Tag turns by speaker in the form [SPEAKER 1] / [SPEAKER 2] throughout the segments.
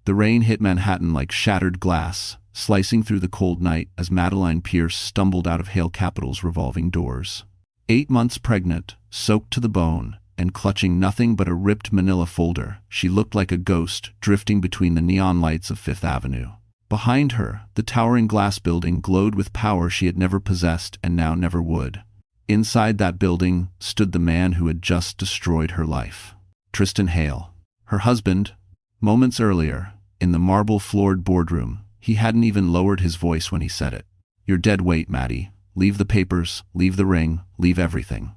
[SPEAKER 1] The rain hit Manhattan like shattered glass, slicing through the cold night as Madeline Pierce stumbled out of Hale Capital's revolving doors. 8 months pregnant, soaked to the bone, and clutching nothing but a ripped manila folder, she looked like a ghost drifting between the neon lights of Fifth Avenue. Behind her, the towering glass building glowed with power she had never possessed and now never would. Inside that building stood the man who had just destroyed her life. Tristan Hale. Her husband. Moments earlier, in the marble-floored boardroom, he hadn't even lowered his voice when he said it. "You're dead weight, Maddie. Leave the papers, leave the ring, leave everything."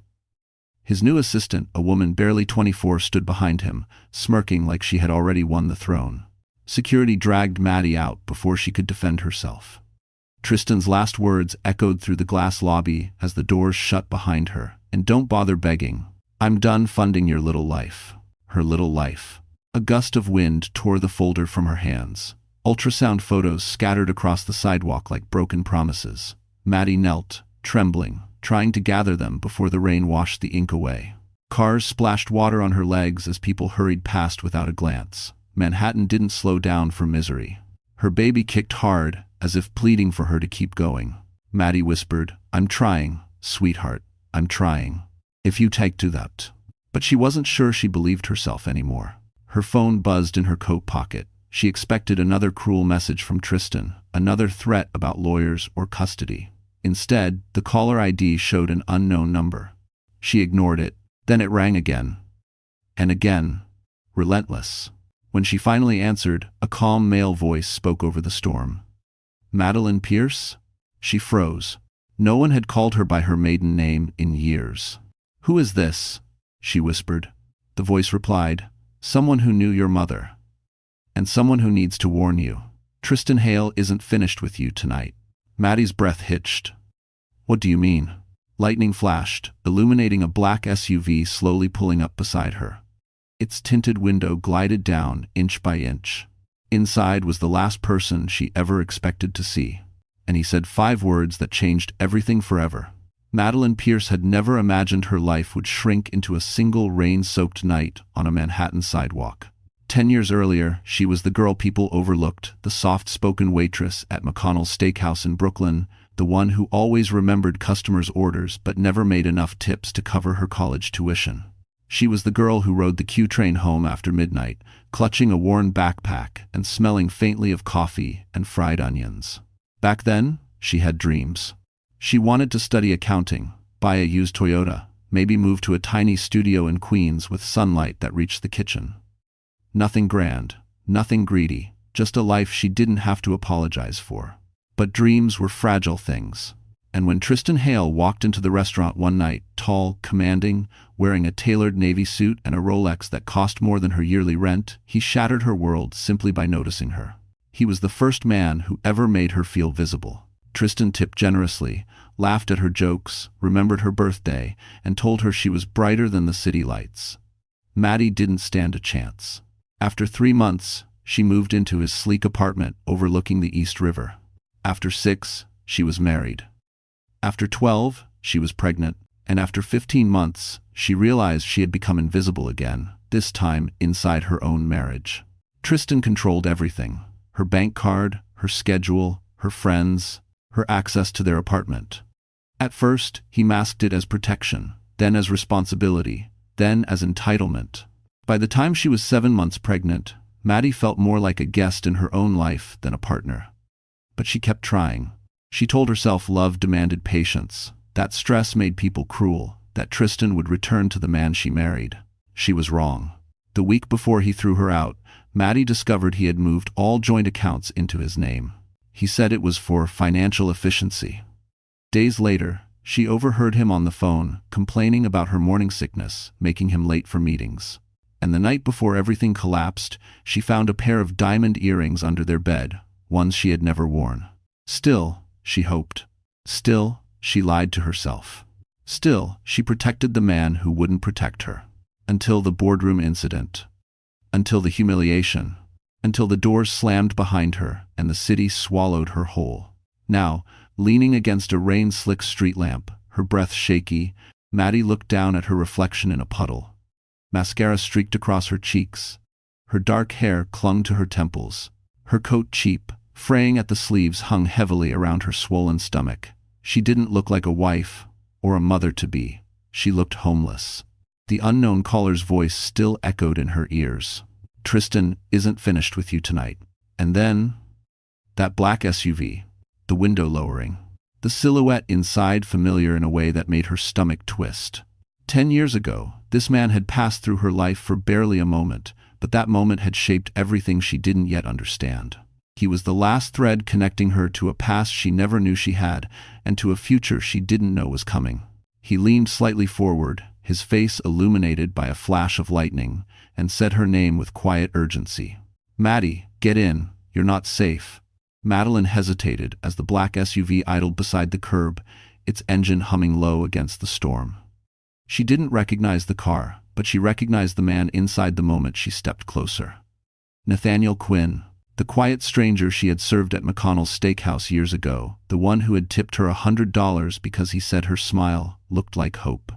[SPEAKER 1] His new assistant, a woman barely 24, stood behind him, smirking like she had already won the throne. Security dragged Maddie out before she could defend herself. Tristan's last words echoed through the glass lobby as the doors shut behind her. "And don't bother begging. I'm done funding your little life." Her little life. A gust of wind tore the folder from her hands. Ultrasound photos scattered across the sidewalk like broken promises. Maddie knelt, trembling, trying to gather them before the rain washed the ink away. Cars splashed water on her legs as people hurried past without a glance. Manhattan didn't slow down for misery. Her baby kicked hard, as if pleading for her to keep going. Maddie whispered, "I'm trying, sweetheart, I'm trying. If you take to that." But she wasn't sure she believed herself anymore. Her phone buzzed in her coat pocket. She expected another cruel message from Tristan, another threat about lawyers or custody. Instead, the caller ID showed an unknown number. She ignored it, then it rang again. And again. Relentless. When she finally answered, a calm male voice spoke over the storm. "Madeline Pierce?" She froze. No one had called her by her maiden name in years. "Who is this?" she whispered. The voice replied, "Someone who knew your mother. And someone who needs to warn you. Tristan Hale isn't finished with you tonight." Maddie's breath hitched. "What do you mean?" Lightning flashed, illuminating a black SUV slowly pulling up beside her. Its tinted window glided down inch by inch. Inside was the last person she ever expected to see. And he said 5 words that changed everything forever. Madeline Pierce had never imagined her life would shrink into a single rain-soaked night on a Manhattan sidewalk. 10 years earlier, she was the girl people overlooked, the soft-spoken waitress at McConnell's Steakhouse in Brooklyn, the one who always remembered customers' orders but never made enough tips to cover her college tuition. She was the girl who rode the Q train home after midnight, clutching a worn backpack and smelling faintly of coffee and fried onions. Back then, she had dreams. She wanted to study accounting, buy a used Toyota, maybe move to a tiny studio in Queens with sunlight that reached the kitchen. Nothing grand, nothing greedy, just a life she didn't have to apologize for. But dreams were fragile things. And when Tristan Hale walked into the restaurant one night, tall, commanding, wearing a tailored navy suit and a Rolex that cost more than her yearly rent, he shattered her world simply by noticing her. He was the first man who ever made her feel visible. Tristan tipped generously, laughed at her jokes, remembered her birthday, and told her she was brighter than the city lights. Maddie didn't stand a chance. After 3 months, she moved into his sleek apartment overlooking the East River. After 6, she was married. After 12, she was pregnant. And after 15 months, she realized she had become invisible again, this time inside her own marriage. Tristan controlled everything: her bank card, her schedule, her friends, her access to their apartment. At first, he masked it as protection, then as responsibility, then as entitlement. By the time she was 7 months pregnant, Maddie felt more like a guest in her own life than a partner. But she kept trying. She told herself love demanded patience, that stress made people cruel, that Tristan would return to the man she married. She was wrong. The week before he threw her out, Maddie discovered he had moved all joint accounts into his name. He said it was for financial efficiency. Days later, she overheard him on the phone, complaining about her morning sickness, making him late for meetings. And the night before everything collapsed, she found a pair of diamond earrings under their bed, ones she had never worn. Still, she hoped. Still, she lied to herself. Still, she protected the man who wouldn't protect her. Until the boardroom incident. Until the humiliation. Until the doors slammed behind her and the city swallowed her whole. Now, leaning against a rain-slick street lamp, her breath shaky, Maddie looked down at her reflection in a puddle. Mascara streaked across her cheeks. Her dark hair clung to her temples. Her coat, cheap, fraying at the sleeves, hung heavily around her swollen stomach. She didn't look like a wife or a mother-to-be. She looked homeless. The unknown caller's voice still echoed in her ears. "Tristan isn't finished with you tonight." And then, that black SUV, the window lowering, the silhouette inside familiar in a way that made her stomach twist. 10 years ago, this man had passed through her life for barely a moment, but that moment had shaped everything she didn't yet understand. He was the last thread connecting her to a past she never knew she had, and to a future she didn't know was coming. He leaned slightly forward, his face illuminated by a flash of lightning, and said her name with quiet urgency. "Maddie, get in, you're not safe." Madeline hesitated as the black SUV idled beside the curb, its engine humming low against the storm. She didn't recognize the car, but she recognized the man inside the moment she stepped closer. Nathaniel Quinn, the quiet stranger she had served at McConnell's steakhouse years ago, the one who had tipped her $100 because he said her smile looked like hope.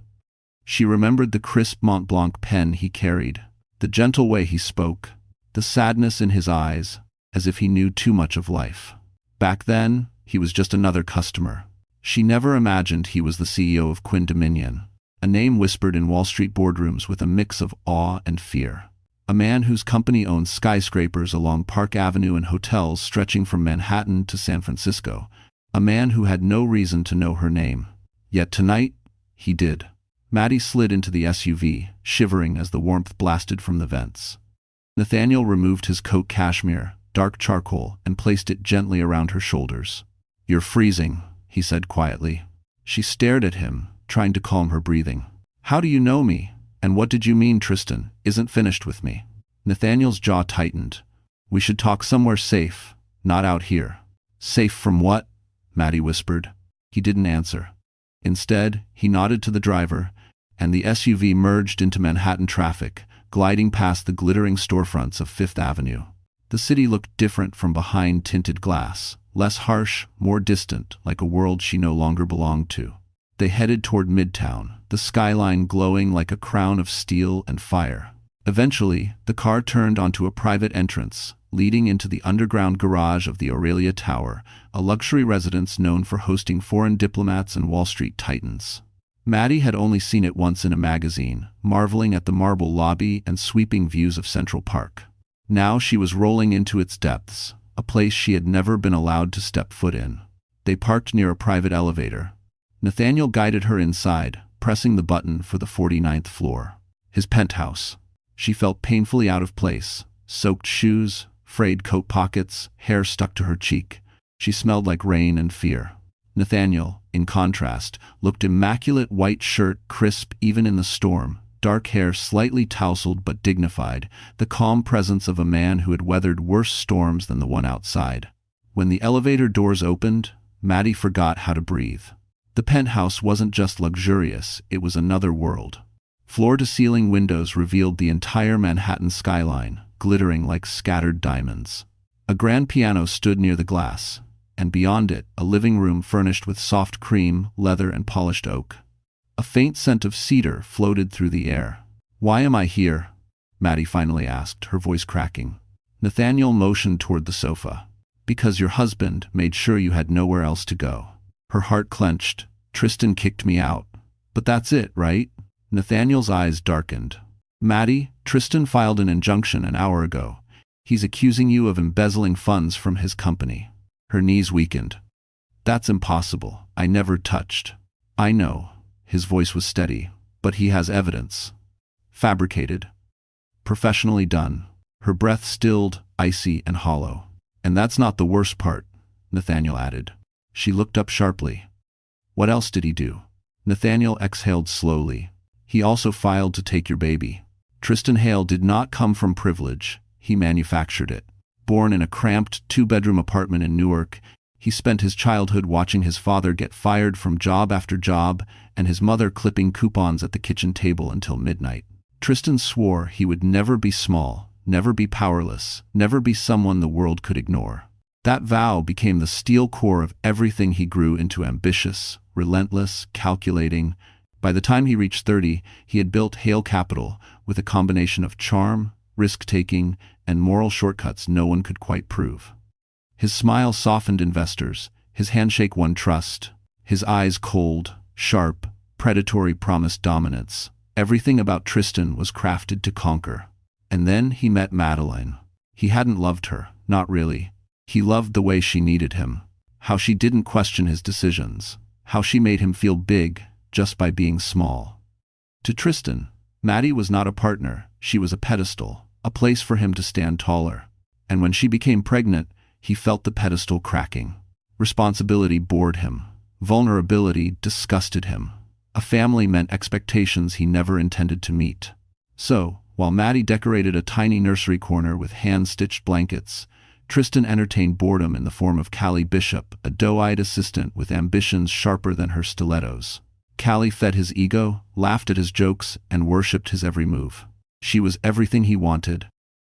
[SPEAKER 1] She remembered the crisp Mont Blanc pen he carried, the gentle way he spoke, the sadness in his eyes, as if he knew too much of life. Back then, he was just another customer. She never imagined he was the CEO of Quinn Dominion, a name whispered in Wall Street boardrooms with a mix of awe and fear. A man whose company owns skyscrapers along Park Avenue and hotels stretching from Manhattan to San Francisco. A man who had no reason to know her name. Yet tonight, he did. Maddie slid into the SUV, shivering as the warmth blasted from the vents. Nathaniel removed his coat cashmere, dark charcoal, and placed it gently around her shoulders. "You're freezing," he said quietly. She stared at him, trying to calm her breathing. "How do you know me? And what did you mean Tristan isn't finished with me?" Nathaniel's jaw tightened. "We should talk somewhere safe, not out here." "Safe from what?" Maddie whispered. He didn't answer. Instead, he nodded to the driver, and the SUV merged into Manhattan traffic, gliding past the glittering storefronts of Fifth Avenue. The city looked different from behind tinted glass, less harsh, more distant, like a world she no longer belonged to. They headed toward Midtown, the skyline glowing like a crown of steel and fire. Eventually, the car turned onto a private entrance, leading into the underground garage of the Aurelia Tower, a luxury residence known for hosting foreign diplomats and Wall Street titans. Maddie had only seen it once in a magazine, marveling at the marble lobby and sweeping views of Central Park. Now she was rolling into its depths, a place she had never been allowed to step foot in. They parked near a private elevator. Nathaniel guided her inside, pressing the button for the 49th floor. His penthouse. She felt painfully out of place. Soaked shoes, frayed coat pockets, hair stuck to her cheek. She smelled like rain and fear. Nathaniel, in contrast, looked immaculate, white shirt crisp even in the storm, dark hair slightly tousled but dignified, the calm presence of a man who had weathered worse storms than the one outside. When the elevator doors opened, Maddie forgot how to breathe. The penthouse wasn't just luxurious, it was another world. Floor-to-ceiling windows revealed the entire Manhattan skyline, glittering like scattered diamonds. A grand piano stood near the glass, and beyond it, a living room furnished with soft cream, leather, and polished oak. A faint scent of cedar floated through the air. "Why am I here?" Maddie finally asked, her voice cracking. Nathaniel motioned toward the sofa. "Because your husband made sure you had nowhere else to go." Her heart clenched. "Tristan kicked me out. But that's it, right?" Nathaniel's eyes darkened. "Maddie, Tristan filed an injunction an hour ago. He's accusing you of embezzling funds from his company." Her knees weakened. "That's impossible. I never touched." "I know." His voice was steady. "But he has evidence. Fabricated. Professionally done." Her breath stilled, icy and hollow. "And that's not the worst part," Nathaniel added. She looked up sharply. "What else did he do?" Nathaniel exhaled slowly. "He also filed to take your baby." Tristan Hale did not come from privilege. He manufactured it. Born in a cramped two-bedroom apartment in Newark, he spent his childhood watching his father get fired from job after job and his mother clipping coupons at the kitchen table until midnight. Tristan swore he would never be small, never be powerless, never be someone the world could ignore. That vow became the steel core of everything he grew into: ambitious, relentless, calculating. By the time he reached 30, he had built Hale Capital with a combination of charm, risk-taking, and moral shortcuts no one could quite prove. His smile softened investors, his handshake won trust, his eyes cold, sharp, predatory promised dominance. Everything about Tristan was crafted to conquer. And then he met Madeline. He hadn't loved her, not really. He loved the way she needed him, how she didn't question his decisions, how she made him feel big just by being small. To Tristan, Maddie was not a partner, she was a pedestal, a place for him to stand taller. And when she became pregnant, he felt the pedestal cracking. Responsibility bored him. Vulnerability disgusted him. A family meant expectations he never intended to meet. So, while Maddie decorated a tiny nursery corner with hand-stitched blankets, Tristan entertained boredom in the form of Callie Bishop, a doe-eyed assistant with ambitions sharper than her stilettos. Callie fed his ego, laughed at his jokes, and worshipped his every move. She was everything he wanted,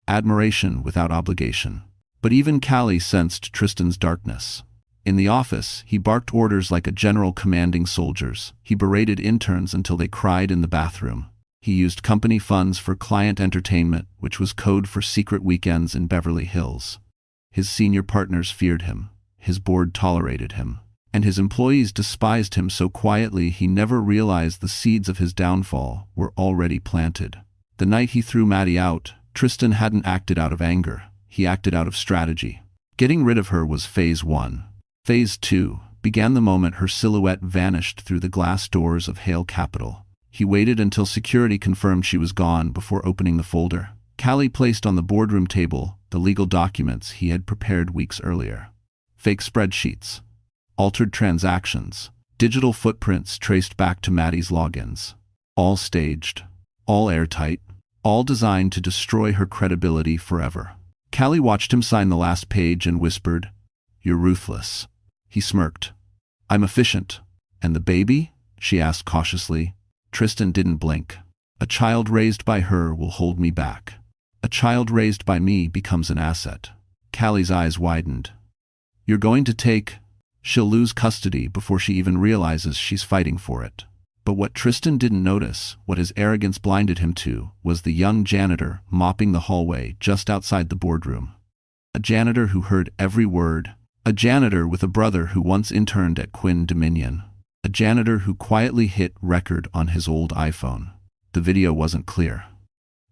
[SPEAKER 1] admiration without obligation. But even Callie sensed Tristan's darkness. In the office, he barked orders like a general commanding soldiers. He berated interns until they cried in the bathroom. He used company funds for client entertainment, which was code for secret weekends in Beverly Hills. His senior partners feared him. His board tolerated him. And his employees despised him so quietly he never realized the seeds of his downfall were already planted. The night he threw Maddie out, Tristan hadn't acted out of anger. He acted out of strategy. Getting rid of her was phase 1. Phase 2 began the moment her silhouette vanished through the glass doors of Hale Capital. He waited until security confirmed she was gone before opening the folder. Callie placed on the boardroom table the legal documents he had prepared weeks earlier. Fake spreadsheets, altered transactions, digital footprints traced back to Maddie's logins. All staged, all airtight, all designed to destroy her credibility forever. Callie watched him sign the last page and whispered, "You're ruthless." He smirked. "I'm efficient." "And the baby?" she asked cautiously. Tristan didn't blink. "A child raised by her will hold me back. A child raised by me becomes an asset." Callie's eyes widened. "You're going to take..." She'll lose custody before she even realizes she's fighting for it. But what Tristan didn't notice, what his arrogance blinded him to, was the young janitor mopping the hallway just outside the boardroom. A janitor who heard every word. A janitor with a brother who once interned at Quinn Dominion. A janitor who quietly hit record on his old iPhone. The video wasn't clear.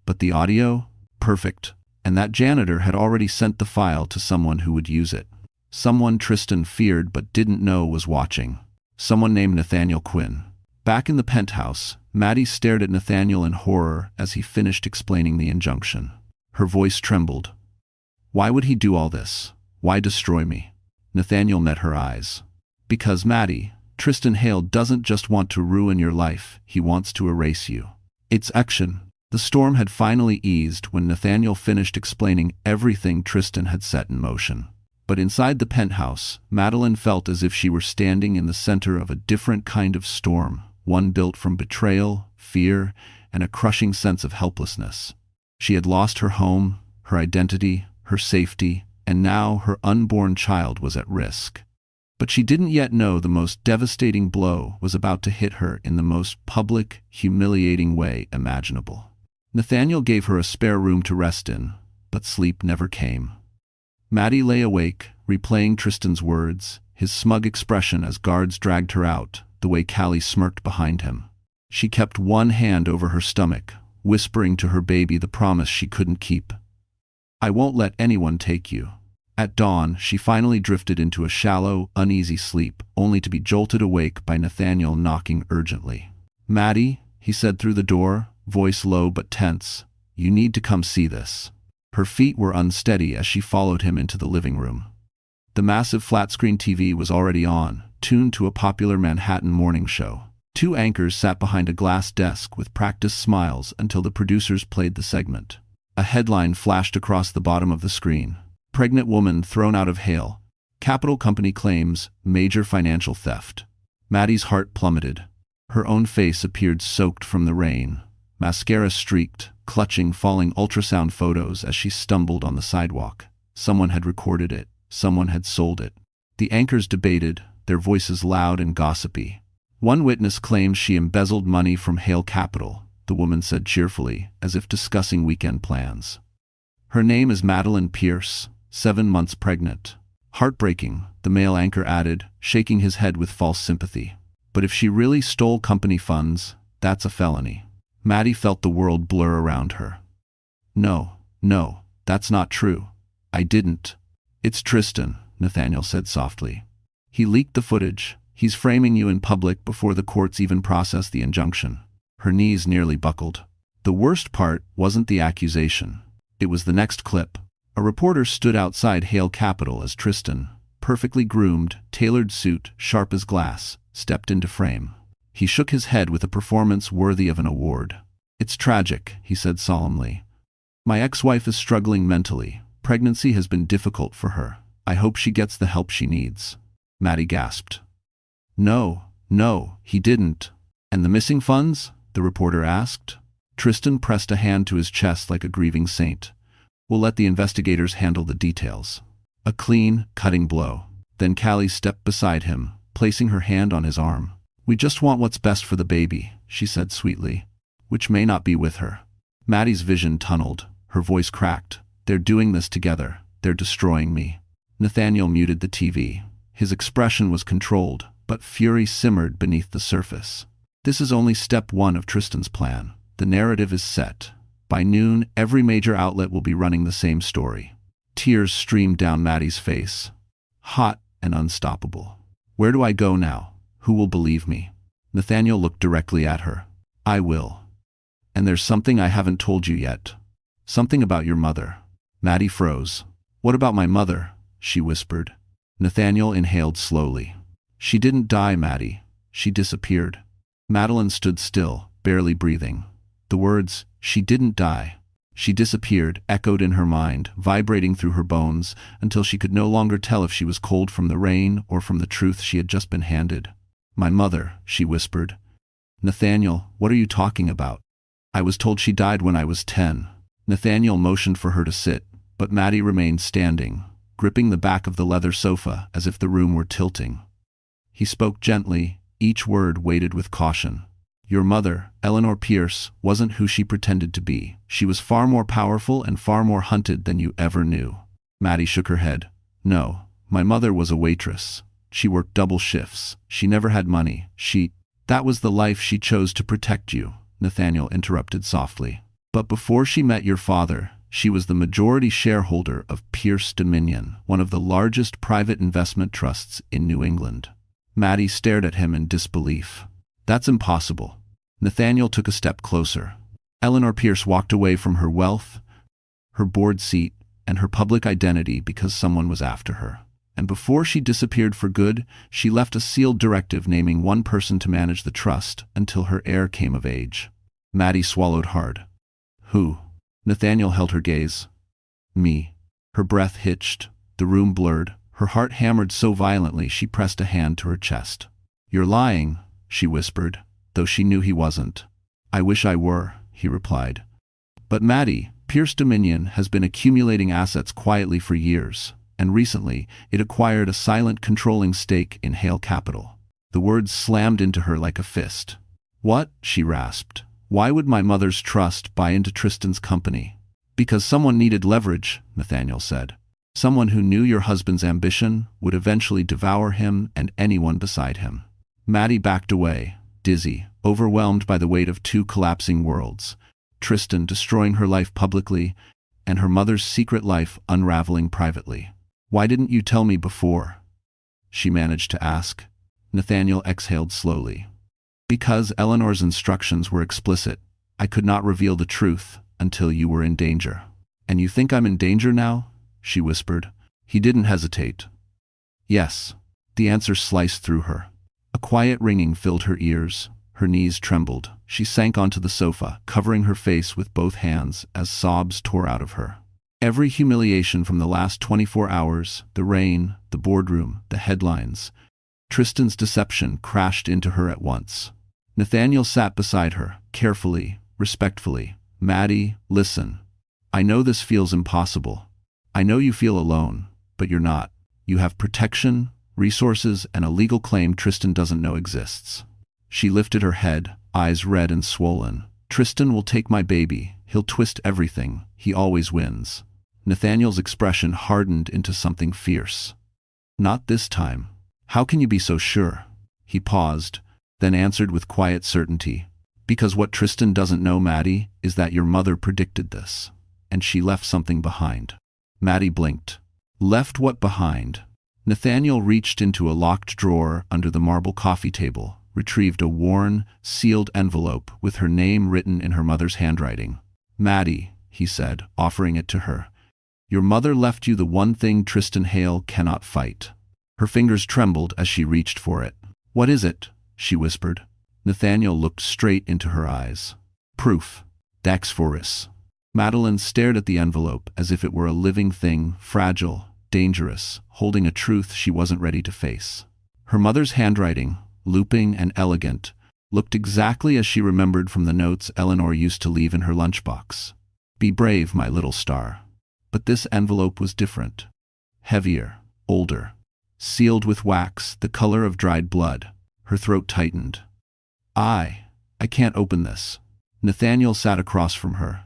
[SPEAKER 1] But the audio? Perfect. And that janitor had already sent the file to someone who would use it. Someone Tristan feared but didn't know was watching. Someone named Nathaniel Quinn. Back in the penthouse, Maddie stared at Nathaniel in horror as he finished explaining the injunction. Her voice trembled. "Why would he do all this? Why destroy me?" Nathaniel met her eyes. "Because Maddie, Tristan Hale doesn't just want to ruin your life, he wants to erase you." It's action. The storm had finally eased when Nathaniel finished explaining everything Tristan had set in motion. But inside the penthouse, Madeline felt as if she were standing in the center of a different kind of storm, one built from betrayal, fear, and a crushing sense of helplessness. She had lost her home, her identity, her safety, and now her unborn child was at risk. But she didn't yet know the most devastating blow was about to hit her in the most public, humiliating way imaginable. Nathaniel gave her a spare room to rest in, but sleep never came. Maddie lay awake, replaying Tristan's words, his smug expression as guards dragged her out, the way Callie smirked behind him. She kept one hand over her stomach, whispering to her baby the promise she couldn't keep. "I won't let anyone take you." At dawn, she finally drifted into a shallow, uneasy sleep, only to be jolted awake by Nathaniel knocking urgently. "Maddie," he said through the door, voice low but tense, "you need to come see this." Her feet were unsteady as she followed him into the living room. The massive flat-screen TV was already on, tuned to a popular Manhattan morning show. Two anchors sat behind a glass desk with practiced smiles until the producers played the segment. A headline flashed across the bottom of the screen. "Pregnant woman thrown out of Hale. Capital company claims major financial theft." Maddie's heart plummeted. Her own face appeared soaked from the rain. Mascara streaked, clutching falling ultrasound photos as she stumbled on the sidewalk. Someone had recorded it. Someone had sold it. The anchors debated, their voices loud and gossipy. One witness claimed she embezzled money from Hale Capital, the woman said cheerfully, as if discussing weekend plans. Her name is Madeline Pierce, 7 months pregnant. Heartbreaking, the male anchor added, shaking his head with false sympathy. But if she really stole company funds, that's a felony. Maddie felt the world blur around her. No, that's not true. I didn't. It's Tristan, Nathaniel said softly. He leaked the footage. He's framing you in public before the courts even process the injunction. Her knees nearly buckled. The worst part wasn't the accusation. It was the next clip. A reporter stood outside Hale Capital as Tristan, perfectly groomed, tailored suit, sharp as glass, stepped into frame. He shook his head with a performance worthy of an award. It's tragic, he said solemnly. My ex-wife is struggling mentally. Pregnancy has been difficult for her. I hope she gets the help she needs. Maddie gasped. No, he didn't. And the missing funds? The reporter asked. Tristan pressed a hand to his chest like a grieving saint. We'll let the investigators handle the details. A clean, cutting blow. Then Callie stepped beside him, placing her hand on his arm. We just want what's best for the baby, she said sweetly, which may not be with her. Maddie's vision tunneled. Her voice cracked. They're doing this together. They're destroying me. Nathaniel muted the TV. His expression was controlled, but fury simmered beneath the surface. This is only step one of Tristan's plan. The narrative is set. By noon, every major outlet will be running the same story. Tears streamed down Maddie's face. Hot and unstoppable. Where do I go now? Who will believe me? Nathaniel looked directly at her. I will. And there's something I haven't told you yet. Something about your mother. Maddie froze. What about my mother? She whispered. Nathaniel inhaled slowly. She didn't die, Maddie. She disappeared. Madeline stood still, barely breathing. The words, she didn't die. She disappeared, echoed in her mind, vibrating through her bones, until she could no longer tell if she was cold from the rain or from the truth she had just been handed. My mother, she whispered. Nathaniel, what are you talking about? I was told she died when I was 10. Nathaniel motioned for her to sit, but Maddie remained standing, gripping the back of the leather sofa as if the room were tilting. He spoke gently, each word weighted with caution. Your mother, Eleanor Pierce, wasn't who she pretended to be. She was far more powerful and far more hunted than you ever knew. Maddie shook her head. No, my mother was a waitress. She worked double shifts. She never had money. That was the life she chose to protect you, Nathaniel interrupted softly. But before she met your father, she was the majority shareholder of Pierce Dominion, one of the largest private investment trusts in New England. Maddie stared at him in disbelief. That's impossible. Nathaniel took a step closer. Eleanor Pierce walked away from her wealth, her board seat, and her public identity because someone was after her. And before she disappeared for good, she left a sealed directive naming one person to manage the trust until her heir came of age. Maddie swallowed hard. Who? Nathaniel held her gaze. Me. Her breath hitched, the room blurred, her heart hammered so violently she pressed a hand to her chest. You're lying, she whispered, though she knew he wasn't. I wish I were, he replied. But Maddie, Pierce Dominion has been accumulating assets quietly for years, and recently it acquired a silent controlling stake in Hale Capital. The words slammed into her like a fist. What? She rasped. Why would my mother's trust buy into Tristan's company? Because someone needed leverage, Nathaniel said. Someone who knew your husband's ambition would eventually devour him and anyone beside him. Maddie backed away, dizzy, overwhelmed by the weight of two collapsing worlds. Tristan destroying her life publicly, and her mother's secret life unraveling privately. Why didn't you tell me before? She managed to ask. Nathaniel exhaled slowly. Because Eleanor's instructions were explicit, I could not reveal the truth until you were in danger. And you think I'm in danger now? She whispered. He didn't hesitate. Yes. The answer sliced through her. A quiet ringing filled her ears. Her knees trembled. She sank onto the sofa, covering her face with both hands as sobs tore out of her. Every humiliation from the last 24 hours, the rain, the boardroom, the headlines, Tristan's deception crashed into her at once. Nathaniel sat beside her, carefully, respectfully. Maddie, listen. I know this feels impossible. I know you feel alone, but you're not. You have protection, resources, and a legal claim Tristan doesn't know exists. She lifted her head, eyes red and swollen. Tristan will take my baby. He'll twist everything. He always wins. Nathaniel's expression hardened into something fierce. Not this time. How can you be so sure? He paused, then answered with quiet certainty. Because what Tristan doesn't know, Maddie, is that your mother predicted this. And she left something behind. Maddie blinked. Left what behind? Nathaniel reached into a locked drawer under the marble coffee table, retrieved a worn, sealed envelope with her name written in her mother's handwriting. Maddie, he said, offering it to her. Your mother left you the one thing Tristan Hale cannot fight. Her fingers trembled as she reached for it. What is it? She whispered. Nathaniel looked straight into her eyes. Proof. Daxphorus. Madeline stared at the envelope as if it were a living thing, fragile, dangerous, holding a truth she wasn't ready to face. Her mother's handwriting, looping and elegant, looked exactly as she remembered from the notes Eleanor used to leave in her lunchbox. Be brave, my little star. But this envelope was different. Heavier, older, sealed with wax, the color of dried blood. Her throat tightened. I can't open this. Nathaniel sat across from her,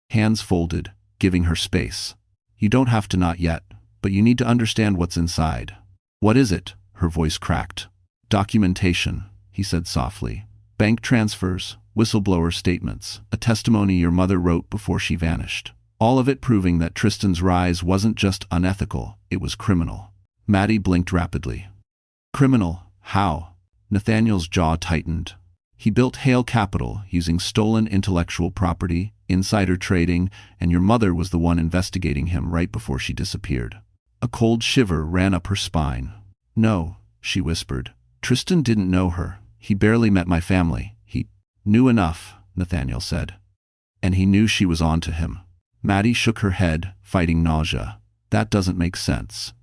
[SPEAKER 1] hands folded, giving her space. You don't have to, not yet, but you need to understand what's inside. What is it? Her voice cracked. Documentation, he said softly. Bank transfers, whistleblower statements, a testimony your mother wrote before she vanished. All of it proving that Tristan's rise wasn't just unethical, it was criminal. Maddie blinked rapidly. Criminal? How? Nathaniel's jaw tightened. He built Hale Capital using stolen intellectual property, insider trading, and your mother was the one investigating him right before she disappeared. A cold shiver ran up her spine. No, she whispered. Tristan didn't know her. He barely met my family. He knew enough, Nathaniel said. And he knew she was on to him. Maddie shook her head, fighting nausea. That doesn't make sense.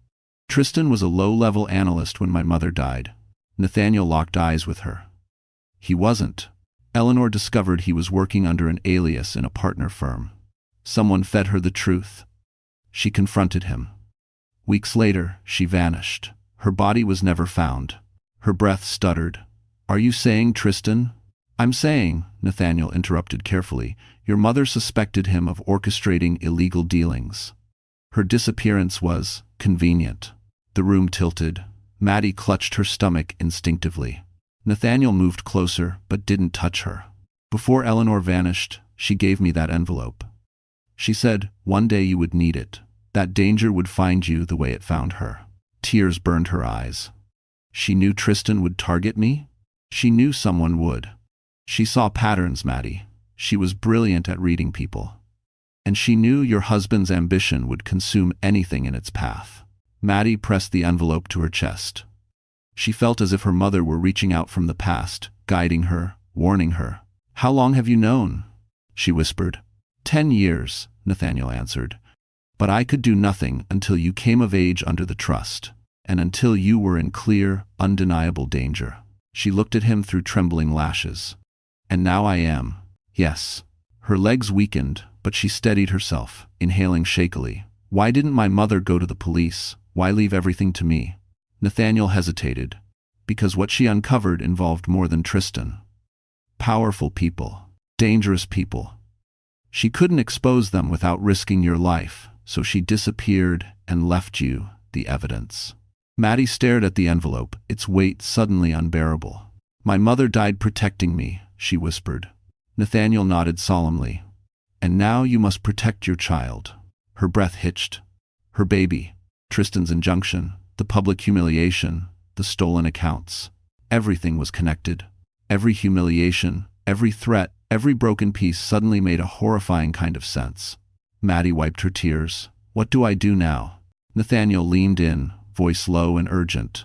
[SPEAKER 1] Tristan was a low-level analyst when my mother died. Nathaniel locked eyes with her. He wasn't. Eleanor discovered he was working under an alias in a partner firm. Someone fed her the truth. She confronted him. Weeks later, she vanished. Her body was never found. Her breath stuttered. Are you saying Tristan? I'm saying, Nathaniel interrupted carefully, your mother suspected him of orchestrating illegal dealings. Her disappearance was convenient. The room tilted. Maddie clutched her stomach instinctively. Nathaniel moved closer, but didn't touch her. Before Eleanor vanished, she gave me that envelope. She said, one day you would need it. That danger would find you the way it found her. Tears burned her eyes. She knew Tristan would target me? She knew someone would. She saw patterns, Maddie. She was brilliant at reading people. And she knew your husband's ambition would consume anything in its path. Maddie pressed the envelope to her chest. She felt as if her mother were reaching out from the past, guiding her, warning her. How long have you known? She whispered. 10 years, Nathaniel answered. But I could do nothing until you came of age under the trust, and until you were in clear, undeniable danger. She looked at him through trembling lashes. And now I am. Yes. Her legs weakened, but she steadied herself, inhaling shakily. Why didn't my mother go to the police? Why leave everything to me? Nathaniel hesitated, because what she uncovered involved more than Tristan. Powerful people, dangerous people. She couldn't expose them without risking your life, so she disappeared and left you the evidence. Maddie stared at the envelope, its weight suddenly unbearable. My mother died protecting me, she whispered. Nathaniel nodded solemnly. And now you must protect your child. Her breath hitched. Her baby, Tristan's injunction, the public humiliation, the stolen accounts. Everything was connected. Every humiliation, every threat, every broken piece suddenly made a horrifying kind of sense. Maddie wiped her tears. What do I do now? Nathaniel leaned in, voice low and urgent.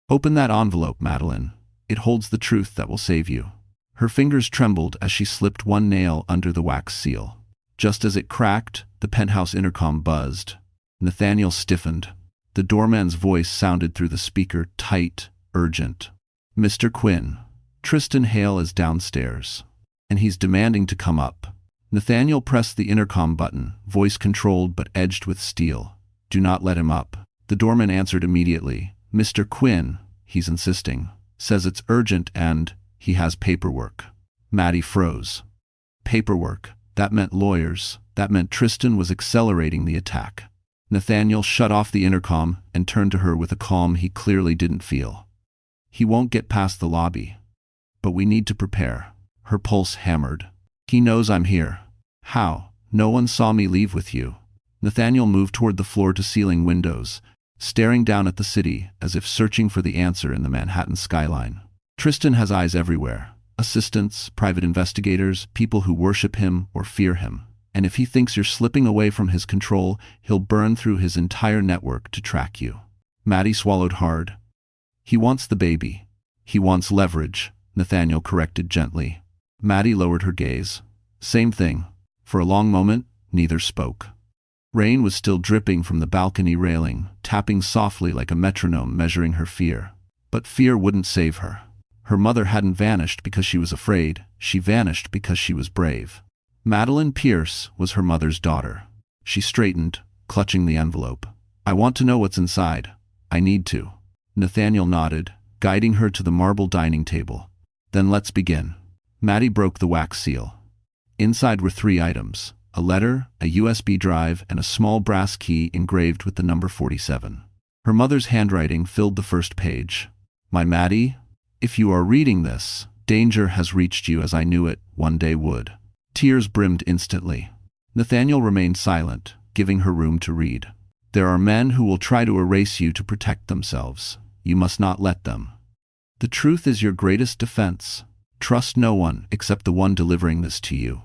[SPEAKER 1] Open that envelope, Madeline. It holds the truth that will save you. Her fingers trembled as she slipped one nail under the wax seal. Just as it cracked, the penthouse intercom buzzed. Nathaniel stiffened. The doorman's voice sounded through the speaker, tight, urgent. Mr. Quinn, Tristan Hale is downstairs, and he's demanding to come up. Nathaniel pressed the intercom button, voice controlled but edged with steel. Do not let him up. The doorman answered immediately. Mr. Quinn, he's insisting, says it's urgent and he has paperwork. Maddie froze. Paperwork, that meant lawyers, That meant Tristan was accelerating the attack. Nathaniel shut off the intercom and turned to her with a calm he clearly didn't feel. He won't get past the lobby. But we need to prepare. Her pulse hammered. He knows I'm here. How? No one saw me leave with you. Nathaniel moved toward the floor-to-ceiling windows, staring down at the city as if searching for the answer in the Manhattan skyline. Tristan has eyes everywhere. Assistants, private investigators, people who worship him or fear him. And if he thinks you're slipping away from his control, he'll burn through his entire network to track you. Maddie swallowed hard. He wants the baby. He wants leverage, Nathaniel corrected gently. Maddie lowered her gaze. Same thing. For a long moment, neither spoke. Rain was still dripping from the balcony railing, tapping softly like a metronome measuring her fear. But fear wouldn't save her. Her mother hadn't vanished because she was afraid. She vanished because she was brave. Madeline Pierce was her mother's daughter. She straightened, clutching the envelope. I want to know what's inside. I need to. Nathaniel nodded, guiding her to the marble dining table. Then let's begin. Maddie broke the wax seal. Inside were 3 items: a letter, a USB drive, and a small brass key engraved with the number 47. Her mother's handwriting filled the first page. My Maddie, if you are reading this, danger has reached you as I knew it one day would. Tears brimmed instantly. Nathaniel remained silent, giving her room to read. There are men who will try to erase you to protect themselves. You must not let them. The truth is your greatest defense. Trust no one except the one delivering this to you.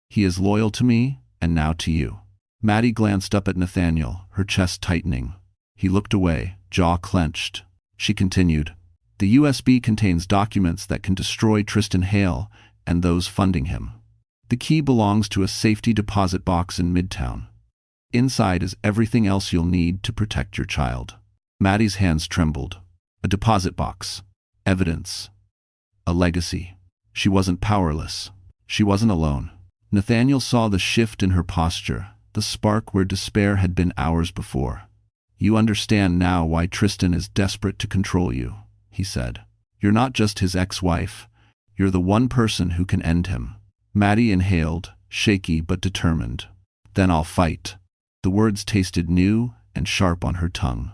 [SPEAKER 1] He is loyal to me, and now to you. Maddie glanced up at Nathaniel, her chest tightening. He looked away, jaw clenched. She continued, the USB contains documents that can destroy Tristan Hale and those funding him. The key belongs to a safety deposit box in Midtown. Inside is everything else you'll need to protect your child. Maddie's hands trembled. A deposit box. Evidence. A legacy. She wasn't powerless. She wasn't alone. Nathaniel saw the shift in her posture, the spark where despair had been hours before. You understand now why Tristan is desperate to control you, he said. You're not just his ex-wife. You're the one person who can end him. Maddie inhaled, shaky but determined. Then I'll fight. The words tasted new and sharp on her tongue.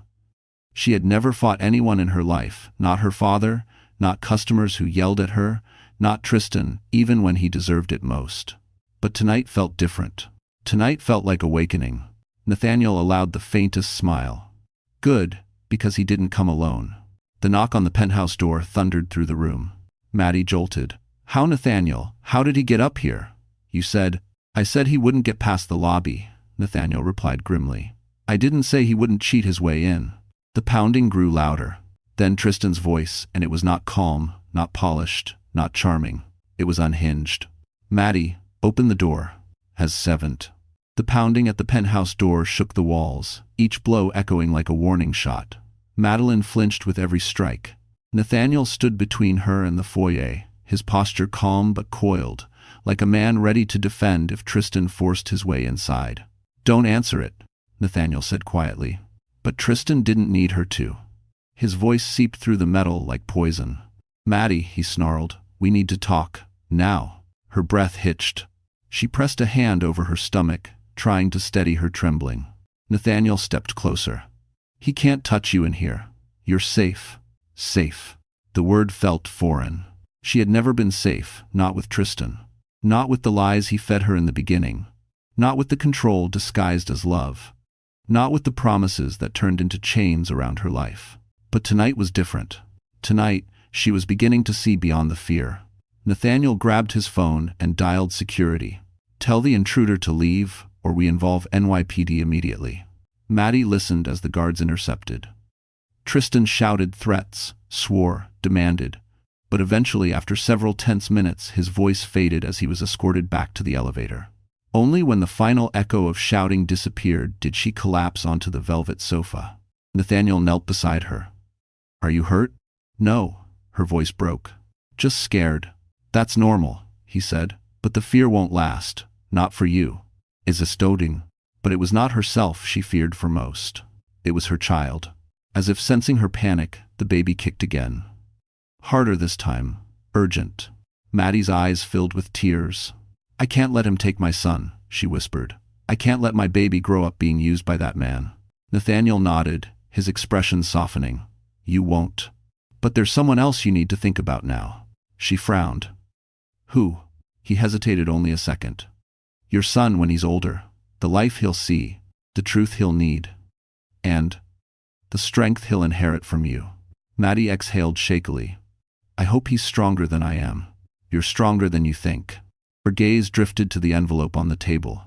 [SPEAKER 1] She had never fought anyone in her life, not her father, not customers who yelled at her, not Tristan, even when he deserved it most. But tonight felt different. Tonight felt like awakening. Nathaniel allowed the faintest smile. Good, because he didn't come alone. The knock on the penthouse door thundered through the room. Maddie jolted. How, Nathaniel? How did he get up here? You said. I said he wouldn't get past the lobby, Nathaniel replied grimly. I didn't say he wouldn't cheat his way in. The pounding grew louder. Then Tristan's voice, and it was not calm, not polished, not charming. It was unhinged. Maddie, open the door. Has 7th. The pounding at the penthouse door shook the walls, each blow echoing like a warning shot. Madeline flinched with every strike. Nathaniel stood between her and the foyer, his posture calm but coiled, like a man ready to defend if Tristan forced his way inside. Don't answer it, Nathaniel said quietly. But Tristan didn't need her to. His voice seeped through the metal like poison. Maddie, he snarled, we need to talk. Now. Her breath hitched. She pressed a hand over her stomach, trying to steady her trembling. Nathaniel stepped closer. He can't touch you in here. You're safe. Safe. The word felt foreign. She had never been safe, not with Tristan. Not with the lies he fed her in the beginning. Not with the control disguised as love. Not with the promises that turned into chains around her life. But tonight was different. Tonight, she was beginning to see beyond the fear. Nathaniel grabbed his phone and dialed security. Tell the intruder to leave, or we involve NYPD immediately. Maddie listened as the guards intercepted. Tristan shouted threats, swore, demanded. But eventually, after several tense minutes, his voice faded as he was escorted back to the elevator. Only when the final echo of shouting disappeared did she collapse onto the velvet sofa. Nathaniel knelt beside her. Are you hurt? No, her voice broke. Just scared. That's normal, he said, but the fear won't last. Not for you. Is stoning. But it was not herself she feared for most. It was her child. As if sensing her panic, the baby kicked again. Harder this time. Urgent. Maddie's eyes filled with tears. I can't let him take my son, she whispered. I can't let my baby grow up being used by that man. Nathaniel nodded, his expression softening. You won't. But there's someone else you need to think about now. She frowned. Who? He hesitated only a second. Your son when he's older. The life he'll see. The truth he'll need. And the strength he'll inherit from you. Maddie exhaled shakily. I hope he's stronger than I am. You're stronger than you think. Her gaze drifted to the envelope on the table.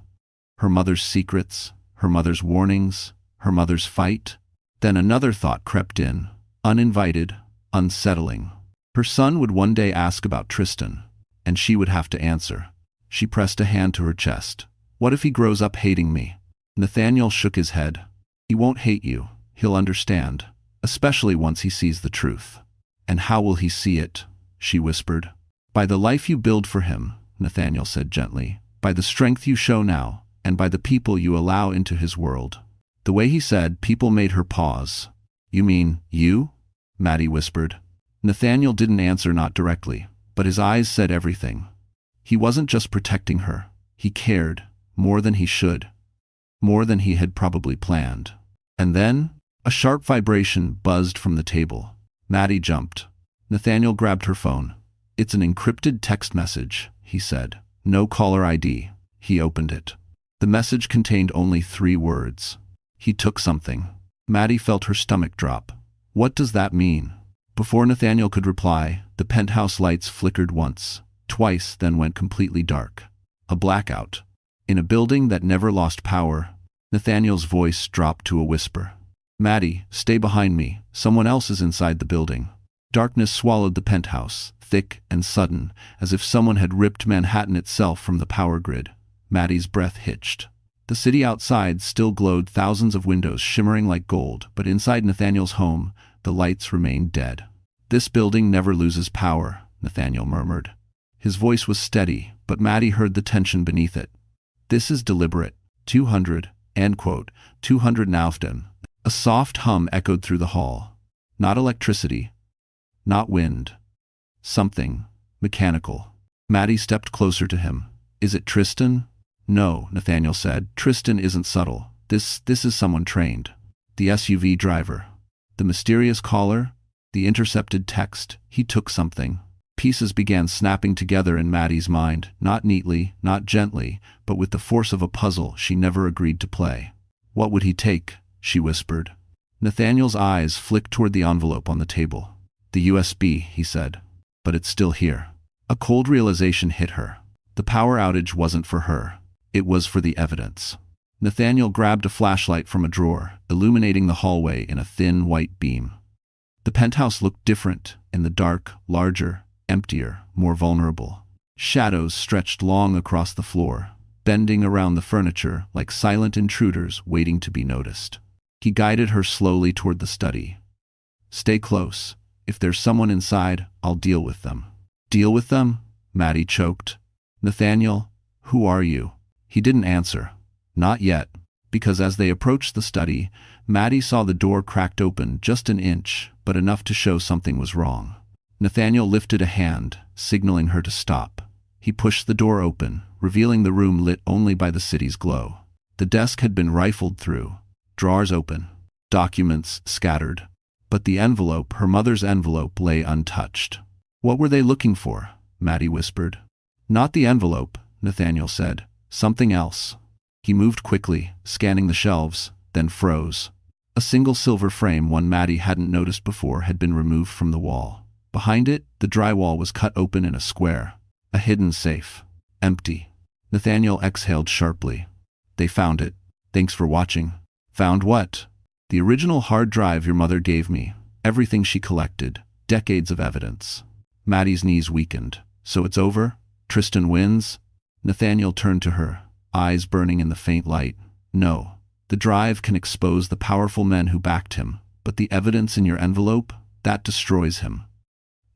[SPEAKER 1] Her mother's secrets, her mother's warnings, her mother's fight. Then another thought crept in, uninvited, unsettling. Her son would one day ask about Tristan, and she would have to answer. She pressed a hand to her chest. What if he grows up hating me? Nathaniel shook his head. He won't hate you. He'll understand, especially once he sees the truth. And how will he see it? She whispered. By the life you build for him, Nathaniel said gently. By the strength you show now, and by the people you allow into his world. The way he said people made her pause. You mean, you? Maddie whispered. Nathaniel didn't answer, not directly, but his eyes said everything. He wasn't just protecting her. He cared, more than he should. More than he had probably planned. And then, a sharp vibration buzzed from the table. Maddie jumped. Nathaniel grabbed her phone. It's an encrypted text message, he said. No caller ID. He opened it. The message contained only 3 words. He took something. Maddie felt her stomach drop. What does that mean? Before Nathaniel could reply, the penthouse lights flickered once, twice, then went completely dark. A blackout. In a building that never lost power, Nathaniel's voice dropped to a whisper. Maddie, stay behind me. Someone else is inside the building. Darkness swallowed the penthouse, thick and sudden, as if someone had ripped Manhattan itself from the power grid. Maddie's breath hitched. The city outside still glowed, thousands of windows shimmering like gold, but inside Nathaniel's home, the lights remained dead. This building never loses power, Nathaniel murmured. His voice was steady, but Maddie heard the tension beneath it. This is deliberate. 200, end quote, 200 Naufden. A soft hum echoed through the hall. Not electricity. Not wind. Something mechanical. Maddie stepped closer to him. Is it Tristan? No, Nathaniel said. Tristan isn't subtle. This is someone trained. The SUV driver. The mysterious caller. The intercepted text. He took something. Pieces began snapping together in Maddie's mind, not neatly, not gently, but with the force of a puzzle she never agreed to play. What would he take? She whispered. Nathaniel's eyes flicked toward the envelope on the table. The USB, he said. But it's still here. A cold realization hit her. The power outage wasn't for her. It was for the evidence. Nathaniel grabbed a flashlight from a drawer, illuminating the hallway in a thin white beam. The penthouse looked different, in the dark, larger, emptier, more vulnerable. Shadows stretched long across the floor, bending around the furniture like silent intruders waiting to be noticed. He guided her slowly toward the study. Stay close. If there's someone inside, I'll deal with them. Deal with them? Maddie choked. Nathaniel, who are you? He didn't answer. Not yet, because as they approached the study, Maddie saw the door cracked open just an inch, but enough to show something was wrong. Nathaniel lifted a hand, signaling her to stop. He pushed the door open, revealing the room lit only by the city's glow. The desk had been rifled through, drawers open, documents scattered. But the envelope, her mother's envelope, lay untouched. What were they looking for? Maddie whispered. Not the envelope, Nathaniel said. Something else. He moved quickly, scanning the shelves, then froze. A single silver frame, one Maddie hadn't noticed before, had been removed from the wall. Behind it, the drywall was cut open in a square. A hidden safe. Empty. Nathaniel exhaled sharply. They found it. Thanks for watching. Found what? The original hard drive your mother gave me. Everything she collected. Decades of evidence. Maddie's knees weakened. So it's over? Tristan wins? Nathaniel turned to her, eyes burning in the faint light. No. The drive can expose the powerful men who backed him, but the evidence in your envelope, that destroys him.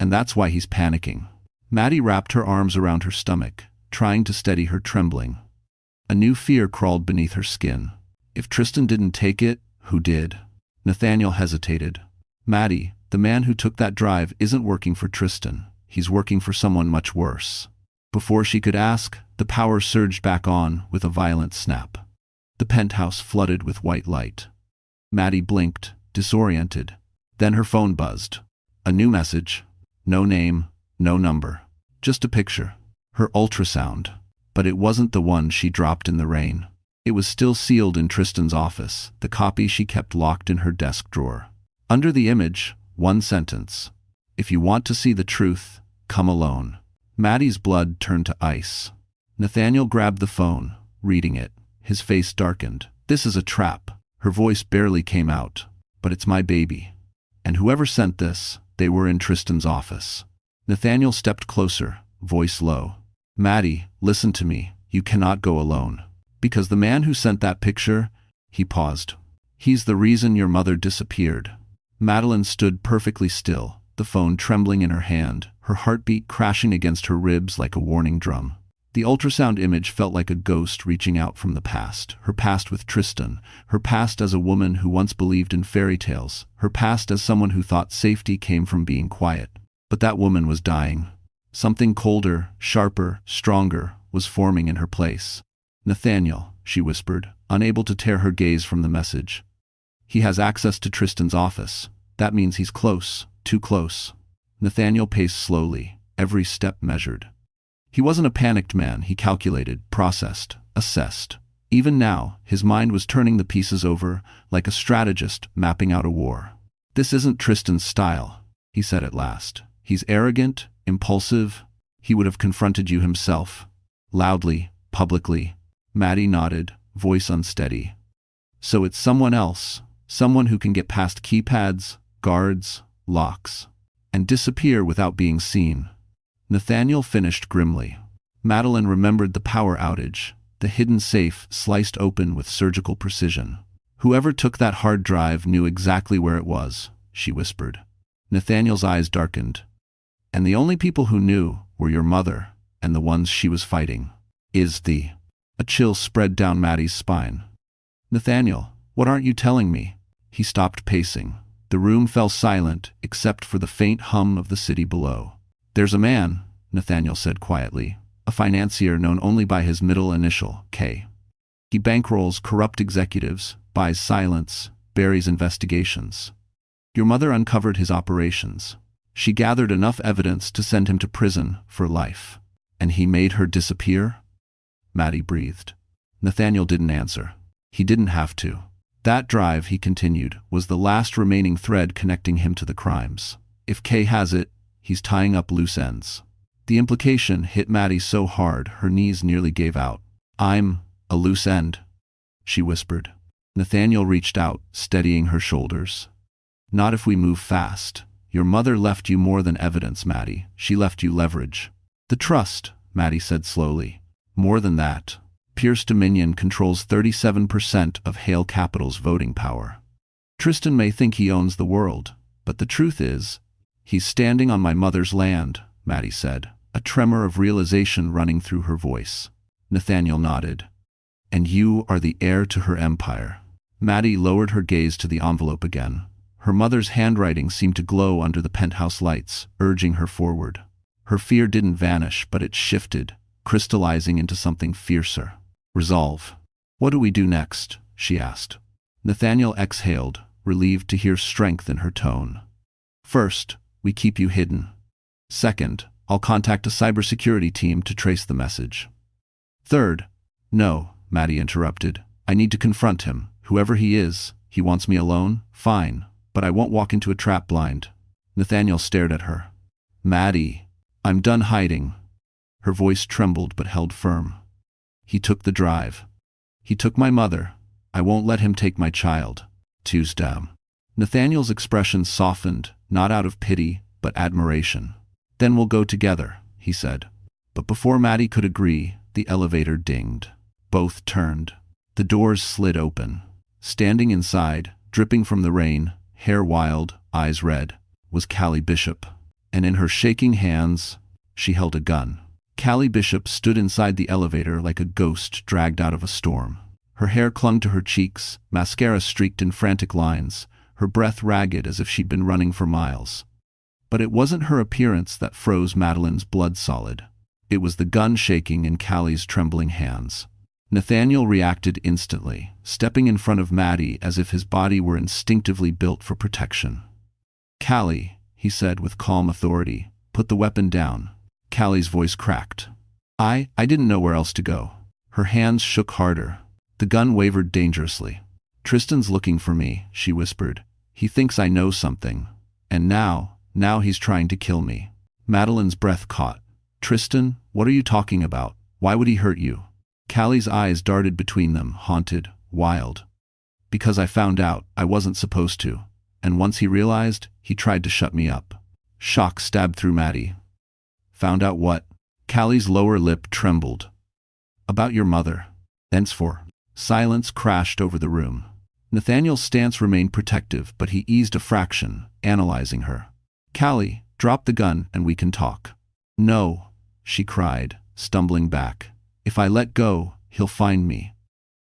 [SPEAKER 1] And that's why he's panicking. Maddie wrapped her arms around her stomach, trying to steady her trembling. A new fear crawled beneath her skin. If Tristan didn't take it, who did? Nathaniel hesitated. Maddie, the man who took that drive isn't working for Tristan. He's working for someone much worse. Before she could ask, the power surged back on with a violent snap. The penthouse flooded with white light. Maddie blinked, disoriented. Then her phone buzzed. A new message. No name, no number. Just a picture. Her ultrasound. But it wasn't the one she dropped in the rain. It was still sealed in Tristan's office, the copy she kept locked in her desk drawer. Under the image, one sentence. If you want to see the truth, come alone. Maddie's blood turned to ice. Nathaniel grabbed the phone, reading it. His face darkened. This is a trap. Her voice barely came out. But it's my baby. And whoever sent this, they were in Tristan's office. Nathaniel stepped closer, voice low. Maddie, listen to me. You cannot go alone. Because the man who sent that picture, he paused. He's the reason your mother disappeared. Madeline stood perfectly still, the phone trembling in her hand, her heartbeat crashing against her ribs like a warning drum. The ultrasound image felt like a ghost reaching out from the past, her past with Tristan, her past as a woman who once believed in fairy tales, her past as someone who thought safety came from being quiet. But that woman was dying. Something colder, sharper, stronger was forming in her place. Nathaniel, she whispered, unable to tear her gaze from the message. He has access to Tristan's office. That means he's close, too close. Nathaniel paced slowly, every step measured. He wasn't a panicked man, he calculated, processed, assessed. Even now, his mind was turning the pieces over, like a strategist mapping out a war. This isn't Tristan's style, he said at last. He's arrogant, impulsive. He would have confronted you himself. Loudly, publicly. Maddie nodded, voice unsteady. So it's someone else, someone who can get past keypads, guards, locks, and disappear without being seen. Nathaniel finished grimly. Madeline remembered the power outage, the hidden safe sliced open with surgical precision. Whoever took that hard drive knew exactly where it was, she whispered. Nathaniel's eyes darkened. And the only people who knew were your mother and the ones she was fighting. A chill spread down Maddie's spine. Nathaniel, what aren't you telling me? He stopped pacing. The room fell silent except for the faint hum of the city below. There's a man, Nathaniel said quietly, a financier known only by his middle initial, K. He bankrolls corrupt executives, buys silence, buries investigations. Your mother uncovered his operations. She gathered enough evidence to send him to prison for life. And he made her disappear? Maddie breathed. Nathaniel didn't answer. He didn't have to. That drive, he continued, was the last remaining thread connecting him to the crimes. If Kay has it, he's tying up loose ends. The implication hit Maddie so hard her knees nearly gave out. I'm a loose end, she whispered. Nathaniel reached out, steadying her shoulders. Not if we move fast. Your mother left you more than evidence, Maddie. She left you leverage. The trust, Maddie said slowly. More than that. Pierce Dominion controls 37% of Hale Capital's voting power. Tristan may think he owns the world, but the truth is, he's standing on my mother's land, Maddie said, a tremor of realization running through her voice. Nathaniel nodded. And you are the heir to her empire. Maddie lowered her gaze to the envelope again. Her mother's handwriting seemed to glow under the penthouse lights, urging her forward. Her fear didn't vanish, but it shifted, crystallizing into something fiercer. Resolve. What do we do next? She asked. Nathaniel exhaled, relieved to hear strength in her tone. First, we keep you hidden. Second, I'll contact a cybersecurity team to trace the message. Third, no, Maddie interrupted. I need to confront him. Whoever he is, he wants me alone? Fine, but I won't walk into a trap blind. Nathaniel stared at her. Maddie, I'm done hiding. Her voice trembled but held firm. He took the drive. He took my mother. I won't let him take my child. Tuesday. Nathaniel's expression softened, not out of pity, but admiration. Then we'll go together, he said. But before Maddie could agree, the elevator dinged. Both turned. The doors slid open. Standing inside, dripping from the rain, hair wild, eyes red, was Callie Bishop. And in her shaking hands, she held a gun. Callie Bishop stood inside the elevator like a ghost dragged out of a storm. Her hair clung to her cheeks, mascara streaked in frantic lines, her breath ragged as if she'd been running for miles. But it wasn't her appearance that froze Madeline's blood solid. It was the gun shaking in Callie's trembling hands. Nathaniel reacted instantly, stepping in front of Maddie as if his body were instinctively built for protection. "Callie," he said with calm authority, "put the weapon down." Callie's voice cracked. I didn't know where else to go." Her hands shook harder. The gun wavered dangerously. "Tristan's looking for me," she whispered. "He thinks I know something. And now he's trying to kill me." Madeline's breath caught. "Tristan, what are you talking about? Why would he hurt you?" Callie's eyes darted between them, haunted, wild. "Because I found out I wasn't supposed to. And once he realized, he tried to shut me up." Shock stabbed through Maddie. "Found out what?" Callie's lower lip trembled. "About your mother." Thenceforth, silence crashed over the room. Nathaniel's stance remained protective, but he eased a fraction, analyzing her. "Callie, drop the gun and we can talk." "No," she cried, stumbling back. "If I let go, he'll find me.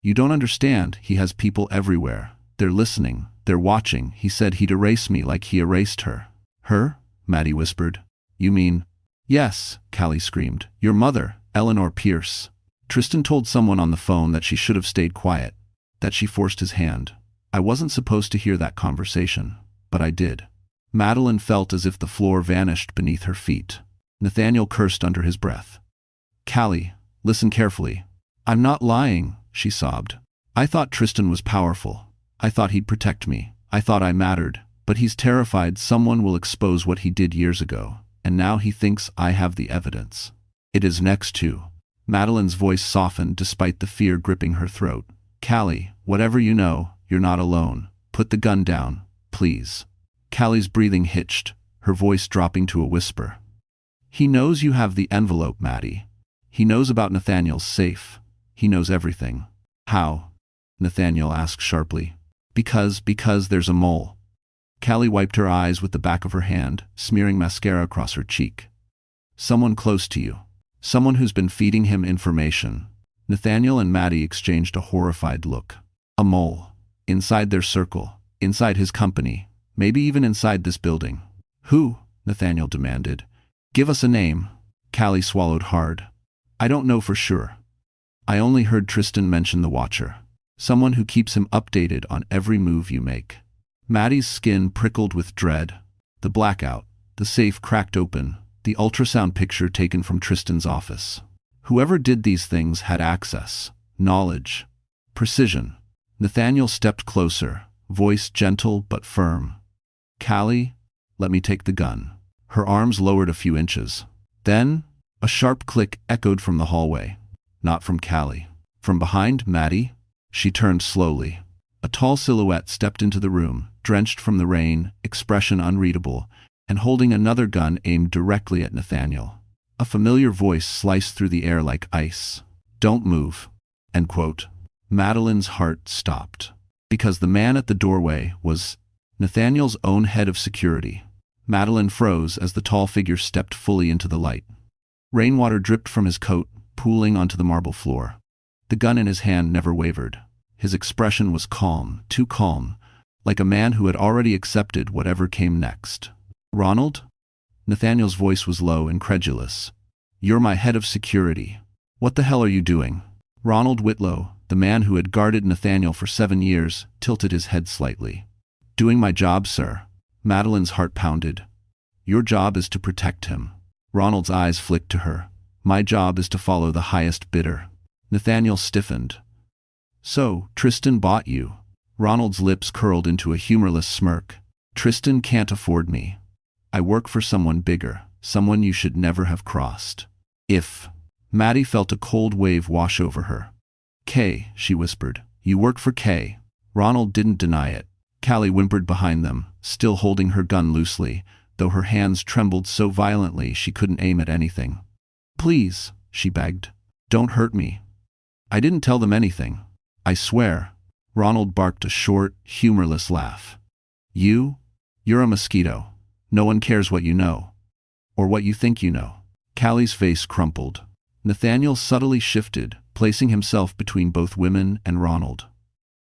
[SPEAKER 1] You don't understand, he has people everywhere. They're listening, they're watching. He said he'd erase me like he erased her." "Her?" Maddie whispered. "You mean—" "Yes," Callie screamed. "Your mother, Eleanor Pierce. Tristan told someone on the phone that she should have stayed quiet, that she forced his hand. I wasn't supposed to hear that conversation, but I did." Madeline felt as if the floor vanished beneath her feet. Nathaniel cursed under his breath. "Callie, listen carefully." "I'm not lying," she sobbed. "I thought Tristan was powerful. I thought he'd protect me. I thought I mattered. But he's terrified someone will expose what he did years ago, and now he thinks I have the evidence. It is next to—" Madeline's voice softened despite the fear gripping her throat. "Callie, whatever you know, you're not alone. Put the gun down, please." Callie's breathing hitched, her voice dropping to a whisper. "He knows you have the envelope, Maddie. He knows about Nathaniel's safe. He knows everything." "How?" Nathaniel asked sharply. Because there's a mole." Callie wiped her eyes with the back of her hand, smearing mascara across her cheek. "Someone close to you. Someone who's been feeding him information." Nathaniel and Maddie exchanged a horrified look. A mole. Inside their circle. Inside his company. Maybe even inside this building. "Who?" Nathaniel demanded. "Give us a name." Callie swallowed hard. "I don't know for sure. I only heard Tristan mention the Watcher. Someone who keeps him updated on every move you make." Maddie's skin prickled with dread. The blackout. The safe cracked open. The ultrasound picture taken from Tristan's office. Whoever did these things had access, knowledge, precision. Nathaniel stepped closer, voice gentle but firm. "Callie, let me take the gun." Her arms lowered a few inches. Then, a sharp click echoed from the hallway. Not from Callie. From behind Maddie. She turned slowly. A tall silhouette stepped into the room, drenched from the rain, expression unreadable, and holding another gun aimed directly at Nathaniel. A familiar voice sliced through the air like ice. "Don't move." End quote. Madeline's heart stopped. Because the man at the doorway was Nathaniel's own head of security. Madeline froze as the tall figure stepped fully into the light. Rainwater dripped from his coat, pooling onto the marble floor. The gun in his hand never wavered. His expression was calm, too calm, like a man who had already accepted whatever came next. "Ronald?" Nathaniel's voice was low, incredulous. "You're my head of security. What the hell are you doing?" Ronald Whitlow, the man who had guarded Nathaniel for 7 years, tilted his head slightly. "Doing my job, sir." Madeline's heart pounded. "Your job is to protect him." Ronald's eyes flicked to her. "My job is to follow the highest bidder." Nathaniel stiffened. "So, Tristan bought you." Ronald's lips curled into a humorless smirk. "Tristan can't afford me. I work for someone bigger, someone you should never have crossed." "If—" Maddie felt a cold wave wash over her. "Kay," she whispered. "You work for Kay." Ronald didn't deny it. Callie whimpered behind them, still holding her gun loosely, though her hands trembled so violently she couldn't aim at anything. "Please," she begged. "Don't hurt me. I didn't tell them anything. I swear." Ronald barked a short, humorless laugh. You're a mosquito. No one cares what you know. Or what you think you know." Callie's face crumpled. Nathaniel subtly shifted, placing himself between both women and Ronald.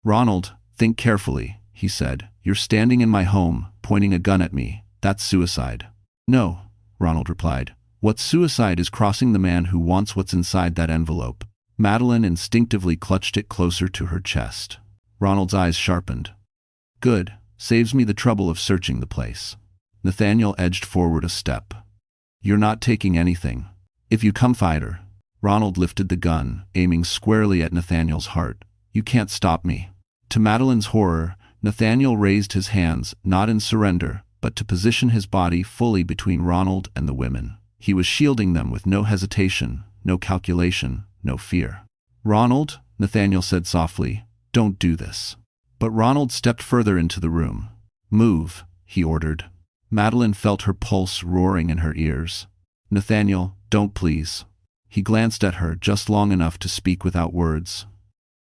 [SPEAKER 1] "Ronald, think carefully," he said. "You're standing in my home, pointing a gun at me. That's suicide." "No," Ronald replied. "What's suicide is crossing the man who wants what's inside that envelope." Madeline instinctively clutched it closer to her chest. Ronald's eyes sharpened. Good. Saves me the trouble of searching the place. Nathaniel edged forward a step. You're not taking anything. If you come fighter. Ronald lifted the gun, aiming squarely at Nathaniel's heart. You can't stop me. To Madeline's horror, Nathaniel raised his hands, not in surrender, but to position his body fully between Ronald and the women. He was shielding them with no hesitation, no calculation, no fear. Ronald, Nathaniel said softly, don't do this. But Ronald stepped further into the room. Move, he ordered. Madeline felt her pulse roaring in her ears. Nathaniel, don't please. He glanced at her just long enough to speak without words.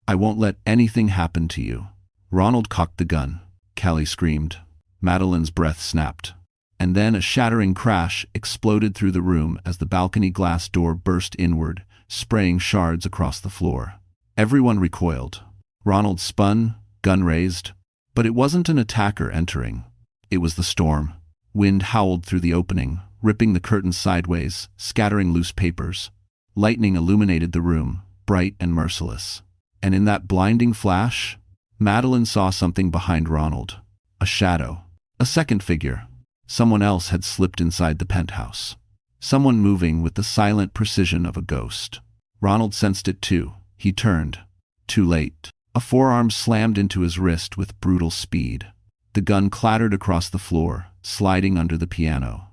[SPEAKER 1] I won't let anything happen to you. Ronald cocked the gun. Callie screamed. Madeline's breath snapped. And then a shattering crash exploded through the room as the balcony glass door burst inward, spraying shards across the floor. Everyone recoiled. Ronald spun, gun raised. But it wasn't an attacker entering. It was the storm. Wind howled through the opening, ripping the curtains sideways, scattering loose papers. Lightning illuminated the room, bright and merciless. And in that blinding flash, Madeline saw something behind Ronald. A shadow. A second figure. Someone else had slipped inside the penthouse. Someone moving with the silent precision of a ghost. Ronald sensed it too. He turned. Too late. A forearm slammed into his wrist with brutal speed. The gun clattered across the floor, sliding under the piano.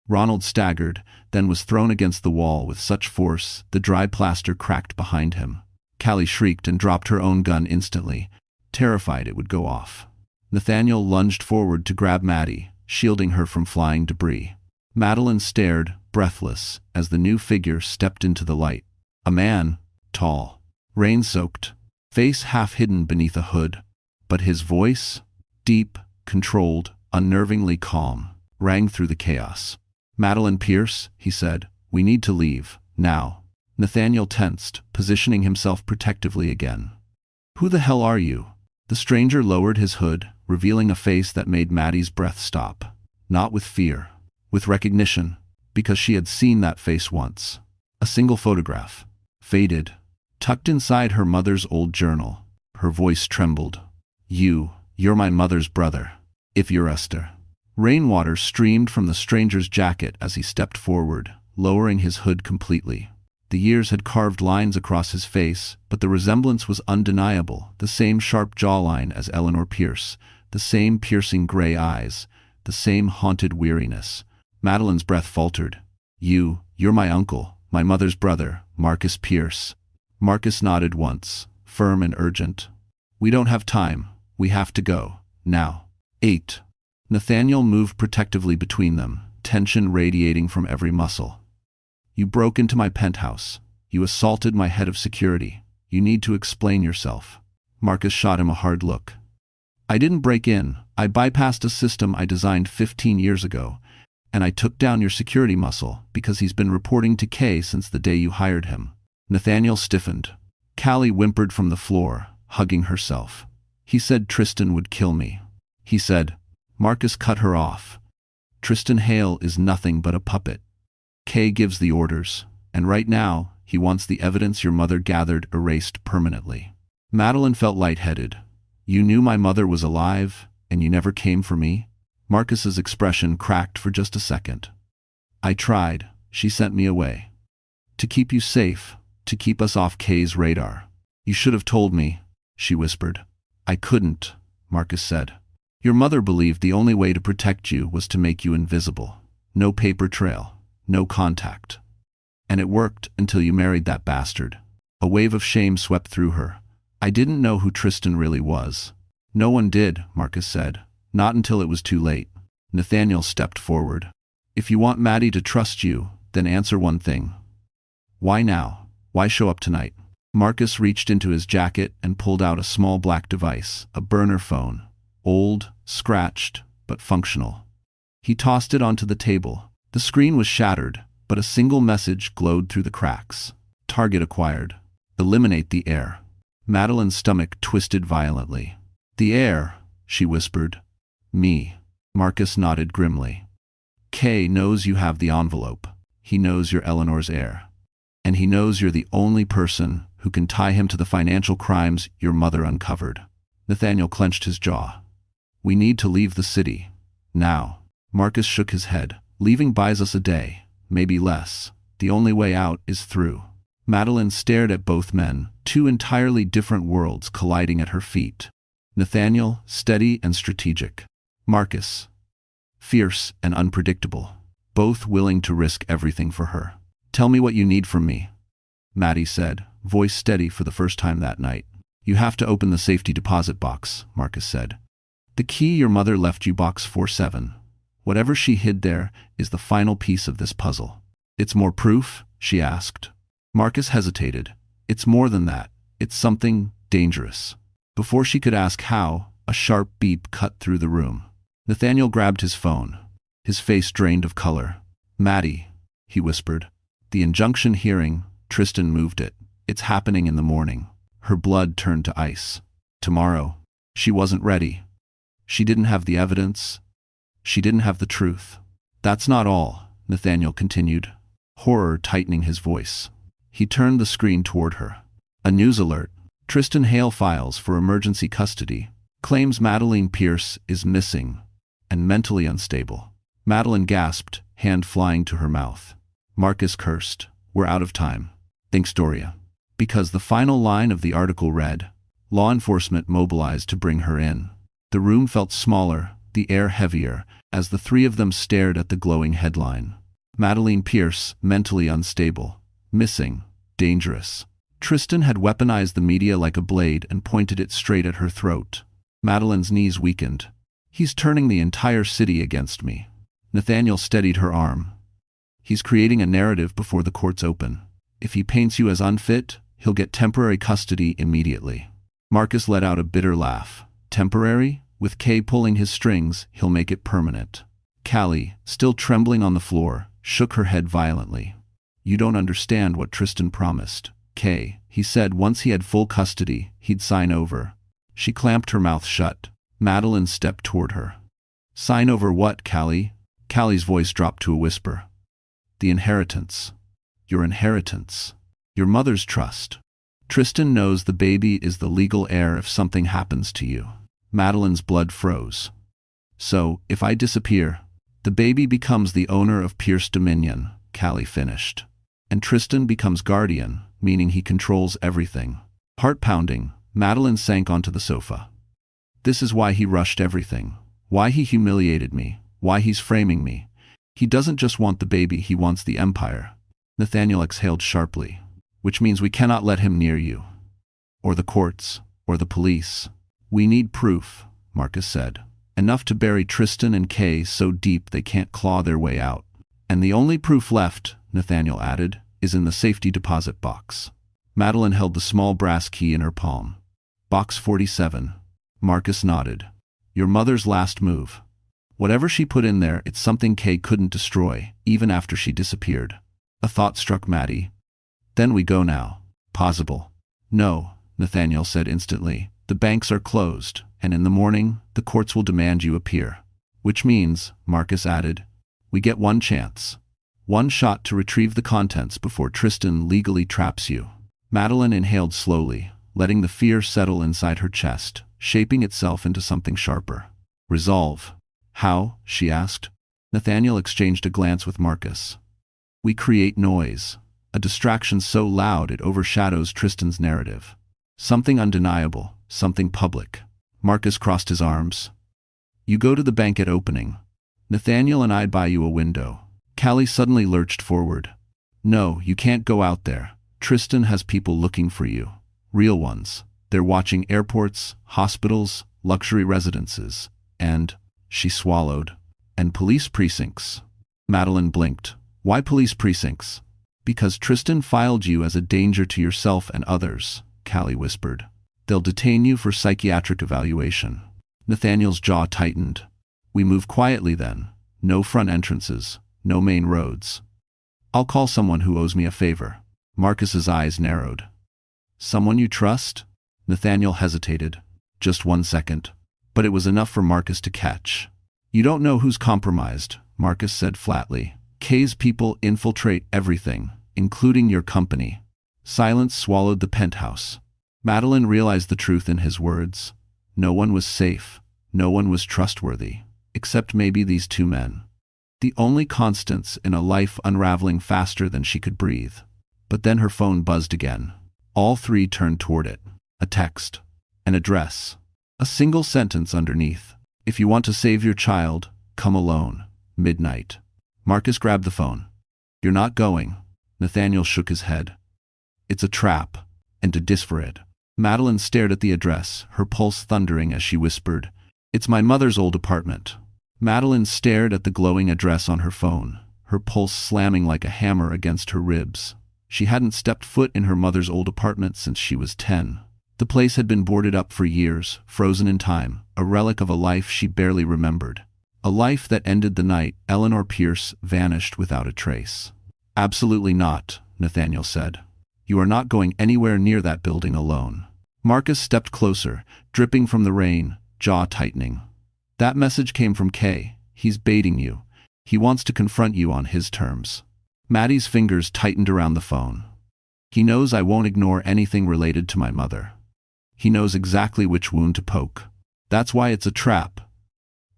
[SPEAKER 1] Ronald staggered, then was thrown against the wall with such force the dry plaster cracked behind him. Callie shrieked and dropped her own gun instantly, terrified it would go off. Nathaniel lunged forward to grab Maddie, shielding her from flying debris. Madeline stared, breathless, as the new figure stepped into the light. A man, tall, rain-soaked, face half hidden beneath a hood. But his voice, deep, controlled, unnervingly calm, rang through the chaos. Madeline Pierce, he said, we need to leave, now. Nathaniel tensed, positioning himself protectively again. Who the hell are you? The stranger lowered his hood, revealing a face that made Maddie's breath stop. Not with fear, with recognition, because she had seen that face once. A single photograph. Faded. Tucked inside her mother's old journal. Her voice trembled. You're my mother's brother. If you're Esther. Rainwater streamed from the stranger's jacket as he stepped forward, lowering his hood completely. The years had carved lines across his face, but the resemblance was undeniable, the same sharp jawline as Eleanor Pierce, the same piercing gray eyes, the same haunted weariness. Madeline's breath faltered. You're my uncle, my mother's brother, Marcus Pierce. Marcus nodded once, firm and urgent. We don't have time. We have to go. Now. 8. Nathaniel moved protectively between them, tension radiating from every muscle. You broke into my penthouse. You assaulted my head of security. You need to explain yourself. Marcus shot him a hard look. I didn't break in. I bypassed a system I designed 15 years ago, and I took down your security muscle because he's been reporting to Kay since the day you hired him. Nathaniel stiffened. Callie whimpered from the floor, hugging herself. He said Tristan would kill me. He said. Marcus cut her off. Tristan Hale is nothing but a puppet. Kay gives the orders, and right now, he wants the evidence your mother gathered erased permanently. Madeline felt lightheaded. You knew my mother was alive, and you never came for me? Marcus's expression cracked for just a second. I tried. She sent me away. To keep you safe, to keep us off Kay's radar. You should have told me, she whispered. I couldn't, Marcus said. Your mother believed the only way to protect you was to make you invisible. No paper trail, no contact. And it worked until you married that bastard. A wave of shame swept through her. I didn't know who Tristan really was. No one did, Marcus said. Not until it was too late. Nathaniel stepped forward. If you want Maddie to trust you, then answer one thing. Why now? Why show up tonight? Marcus reached into his jacket and pulled out a small black device, a burner phone. Old, scratched, but functional. He tossed it onto the table. The screen was shattered, but a single message glowed through the cracks. Target acquired. Eliminate the heir. Madeline's stomach twisted violently. The heir, she whispered. Me. Marcus nodded grimly. Kay knows you have the envelope. He knows you're Eleanor's heir. And he knows you're the only person who can tie him to the financial crimes your mother uncovered. Nathaniel clenched his jaw. We need to leave the city. Now. Marcus shook his head. Leaving buys us a day, maybe less. The only way out is through. Madeline stared at both men, two entirely different worlds colliding at her feet. Nathaniel, steady and strategic. Marcus, fierce and unpredictable. Both willing to risk everything for her. Tell me what you need from me, Maddie said, voice steady for the first time that night. You have to open the safety deposit box, Marcus said. The key your mother left you, box 47. Whatever she hid there is the final piece of this puzzle. It's more proof? She asked. Marcus hesitated. It's more than that. It's something dangerous. Before she could ask how, a sharp beep cut through the room. Nathaniel grabbed his phone. His face drained of color. Maddie, he whispered. The injunction hearing, Tristan moved it. It's happening in the morning. Her blood turned to ice. Tomorrow. She wasn't ready. She didn't have the evidence. She didn't have the truth. That's not all, Nathaniel continued, horror tightening his voice. He turned the screen toward her. A news alert. Tristan Hale files for emergency custody. Claims Madeline Pierce is missing and mentally unstable. Madeline gasped, hand flying to her mouth. Marcus cursed. We're out of time. Thanks, Doria. Because the final line of the article read, law enforcement mobilized to bring her in. The room felt smaller, the air heavier, as the three of them stared at the glowing headline. Madeline Pierce, mentally unstable. Missing. Dangerous. Tristan had weaponized the media like a blade and pointed it straight at her throat. Madeline's knees weakened. He's turning the entire city against me. Nathaniel steadied her arm. He's creating a narrative before the courts open. If he paints you as unfit, he'll get temporary custody immediately. Marcus let out a bitter laugh. Temporary? With Kay pulling his strings, he'll make it permanent. Callie, still trembling on the floor, shook her head violently. You don't understand what Tristan promised. Kay, he said once he had full custody, he'd sign over. She clamped her mouth shut. Madeline stepped toward her. Sign over what, Callie? Callie's voice dropped to a whisper. The inheritance. Your inheritance. Your mother's trust. Tristan knows the baby is the legal heir if something happens to you. Madeline's blood froze. So, if I disappear, the baby becomes the owner of Pierce Dominion, Callie finished. And Tristan becomes guardian, meaning he controls everything. Heart-pounding, Madeline sank onto the sofa. This is why he rushed everything. Why he humiliated me. Why he's framing me. He doesn't just want the baby, he wants the empire. Nathaniel exhaled sharply. Which means we cannot let him near you. Or the courts. Or the police. We need proof, Marcus said. Enough to bury Tristan and Kay so deep they can't claw their way out. And the only proof left, Nathaniel added, is in the safety deposit box. Madeline held the small brass key in her palm. Box 47. Marcus nodded. Your mother's last move. Whatever she put in there, it's something Kay couldn't destroy, even after she disappeared. A thought struck Maddie. Then we go now. Possible. No, Nathaniel said instantly. The banks are closed, and in the morning, the courts will demand you appear. Which means, Marcus added, we get one chance. One shot to retrieve the contents before Tristan legally traps you. Madeline inhaled slowly, letting the fear settle inside her chest, shaping itself into something sharper. Resolve. How? She asked. Nathaniel exchanged a glance with Marcus. We create noise. A distraction so loud it overshadows Tristan's narrative. Something undeniable. Something public. Marcus crossed his arms. You go to the bank at opening. Nathaniel and I buy you a window. Callie suddenly lurched forward. No, you can't go out there. Tristan has people looking for you. Real ones. They're watching airports, hospitals, luxury residences, and, she swallowed, and police precincts. Madeline blinked. Why police precincts? Because Tristan filed you as a danger to yourself and others, Callie whispered. They'll detain you for psychiatric evaluation. Nathaniel's jaw tightened. We move quietly then. No front entrances. No main roads. I'll call someone who owes me a favor. Marcus's eyes narrowed. Someone you trust? Nathaniel hesitated. Just 1 second. But it was enough for Marcus to catch. You don't know who's compromised, Marcus said flatly. Kay's people infiltrate everything, including your company. Silence swallowed the penthouse. Madeline realized the truth in his words. No one was safe. No one was trustworthy. Except maybe these two men. The only constants in a life unraveling faster than she could breathe. But then her phone buzzed again. All three turned toward it. A text. An address. A single sentence underneath. If you want to save your child, come alone. Midnight. Marcus grabbed the phone. You're not going. Nathaniel shook his head. It's a trap, and a disparate. Madeline stared at the address, her pulse thundering as she whispered, It's my mother's old apartment. Madeline stared at the glowing address on her phone, her pulse slamming like a hammer against her ribs. She hadn't stepped foot in her mother's old apartment since she was 10. The place had been boarded up for years, frozen in time, a relic of a life she barely remembered. A life that ended the night Eleanor Pierce vanished without a trace. Absolutely not, Nathaniel said. You are not going anywhere near that building alone. Marcus stepped closer, dripping from the rain, jaw tightening. That message came from Kay. He's baiting you. He wants to confront you on his terms. Maddie's fingers tightened around the phone. He knows I won't ignore anything related to my mother. He knows exactly which wound to poke. That's why it's a trap.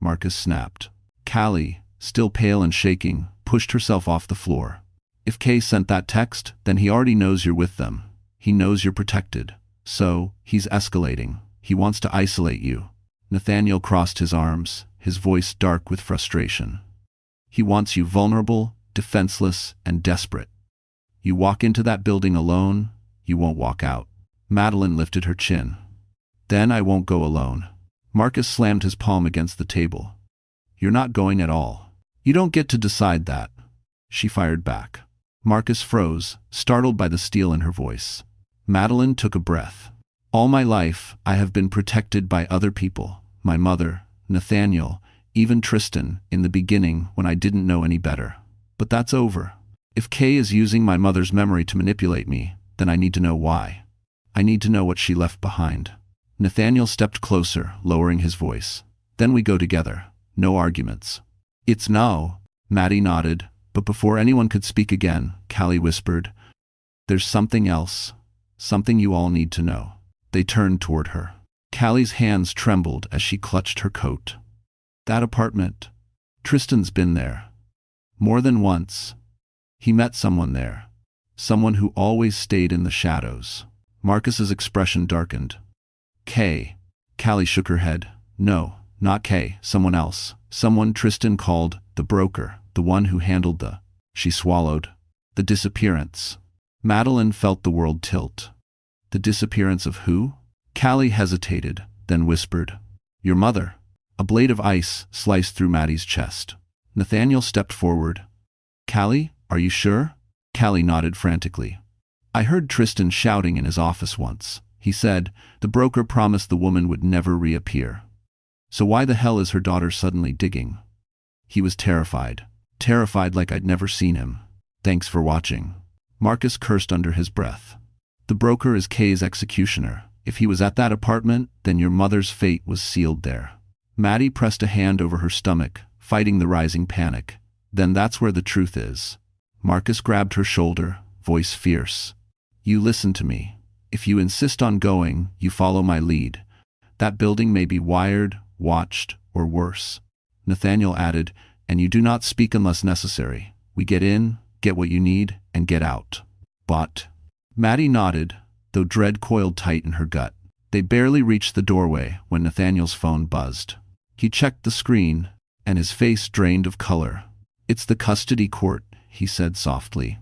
[SPEAKER 1] Marcus snapped. Callie, still pale and shaking, pushed herself off the floor. If Kay sent that text, then he already knows you're with them. He knows you're protected. So, he's escalating. He wants to isolate you. Nathaniel crossed his arms, his voice dark with frustration. He wants you vulnerable, defenseless, and desperate. You walk into that building alone, you won't walk out. Madeline lifted her chin. Then I won't go alone. Marcus slammed his palm against the table. You're not going at all. You don't get to decide that. She fired back. Marcus froze, startled by the steel in her voice. Madeline took a breath. All my life, I have been protected by other people. My mother, Nathaniel, even Tristan, in the beginning when I didn't know any better. But that's over. If Kay is using my mother's memory to manipulate me, then I need to know why. I need to know what she left behind. Nathaniel stepped closer, lowering his voice. Then we go together. No arguments. It's no. Maddie nodded, but before anyone could speak again, Callie whispered, There's something else. Something you all need to know. They turned toward her. Callie's hands trembled as she clutched her coat. That apartment. Tristan's been there. More than once. He met someone there. Someone who always stayed in the shadows. Marcus's expression darkened. Kay. Callie shook her head. No, not Kay, someone else. Someone Tristan called the broker, the one who handled the... She swallowed. The disappearance. Madeline felt the world tilt. The disappearance of who? Callie hesitated, then whispered, Your mother. A blade of ice sliced through Maddie's chest. Nathaniel stepped forward. Callie, are you sure? Callie nodded frantically. I heard Tristan shouting in his office once. He said, the broker promised the woman would never reappear. So why the hell is her daughter suddenly digging? He was terrified. Terrified like I'd never seen him. Thanks for watching. Marcus cursed under his breath. The broker is Kay's executioner. If he was at that apartment, then your mother's fate was sealed there. Maddie pressed a hand over her stomach, fighting the rising panic. Then that's where the truth is. Marcus grabbed her shoulder, voice fierce. You listen to me. If you insist on going, you follow my lead. That building may be wired, watched, or worse. Nathaniel added, and you do not speak unless necessary. We get in, get what you need, and get out. But... Maddie nodded, though dread coiled tight in her gut. They barely reached the doorway when Nathaniel's phone buzzed. He checked the screen, and his face drained of color. It's the custody court, he said softly.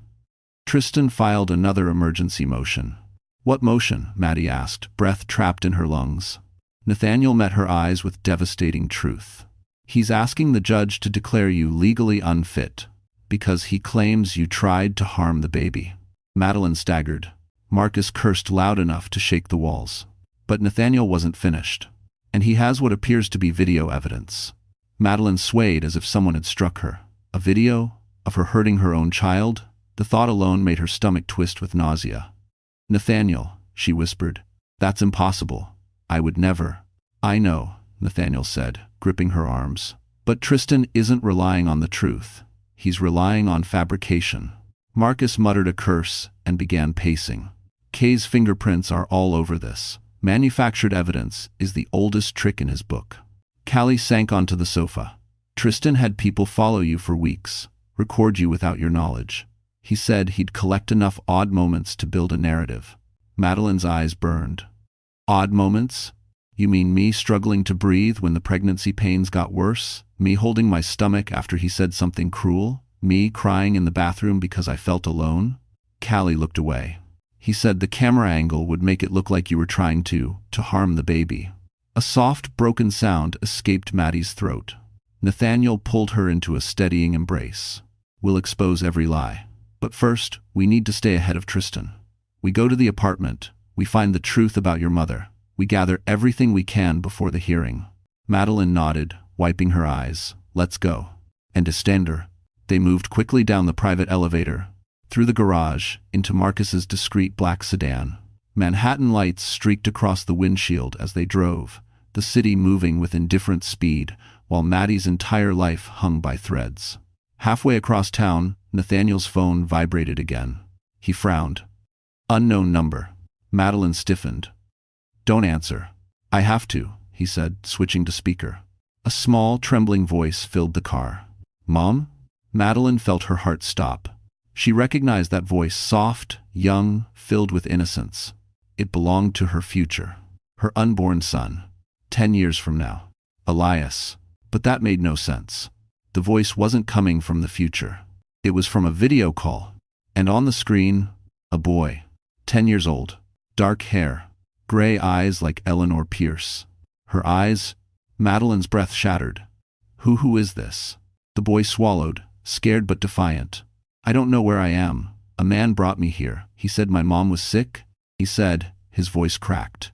[SPEAKER 1] Tristan filed another emergency motion. What motion? Maddie asked, breath trapped in her lungs. Nathaniel met her eyes with devastating truth. He's asking the judge to declare you legally unfit, because he claims you tried to harm the baby. Madeline staggered. Marcus cursed loud enough to shake the walls. But Nathaniel wasn't finished. And he has what appears to be video evidence. Madeline swayed as if someone had struck her. A video? Of her hurting her own child? The thought alone made her stomach twist with nausea. Nathaniel, she whispered. That's impossible. I would never. I know, Nathaniel said, gripping her arms. But Tristan isn't relying on the truth. He's relying on fabrication. Marcus muttered a curse and began pacing. Kay's fingerprints are all over this. Manufactured evidence is the oldest trick in his book. Callie sank onto the sofa. Tristan had people follow you for weeks, record you without your knowledge. He said he'd collect enough odd moments to build a narrative. Madeline's eyes burned. Odd moments? You mean me struggling to breathe when the pregnancy pains got worse? Me holding my stomach after he said something cruel? Me crying in the bathroom because I felt alone? Callie looked away. He said the camera angle would make it look like you were trying to harm the baby. A soft, broken sound escaped Maddie's throat. Nathaniel pulled her into a steadying embrace. We'll expose every lie. But first, we need to stay ahead of Tristan. We go to the apartment. We find the truth about your mother. We gather everything we can before the hearing. Madeline nodded, wiping her eyes. Let's go. And Estender. They moved quickly down the private elevator, through the garage, into Marcus's discreet black sedan. Manhattan lights streaked across the windshield as they drove, the city moving with indifferent speed, while Maddie's entire life hung by threads. Halfway across town, Nathaniel's phone vibrated again. He frowned. Unknown number. Madeline stiffened. Don't answer. I have to, he said, switching to speaker. A small, trembling voice filled the car. Mom? Madeline felt her heart stop. She recognized that voice, soft, young, filled with innocence. It belonged to her future. Her unborn son. 10 years from now. Elias. But that made no sense. The voice wasn't coming from the future. It was from a video call. And on the screen, a boy. 10 years old. Dark hair. Gray eyes like Eleanor Pierce. Her eyes, Madeline's breath shattered. Who is this? The boy swallowed, scared but defiant. I don't know where I am. A man brought me here. He said my mom was sick. He said, his voice cracked.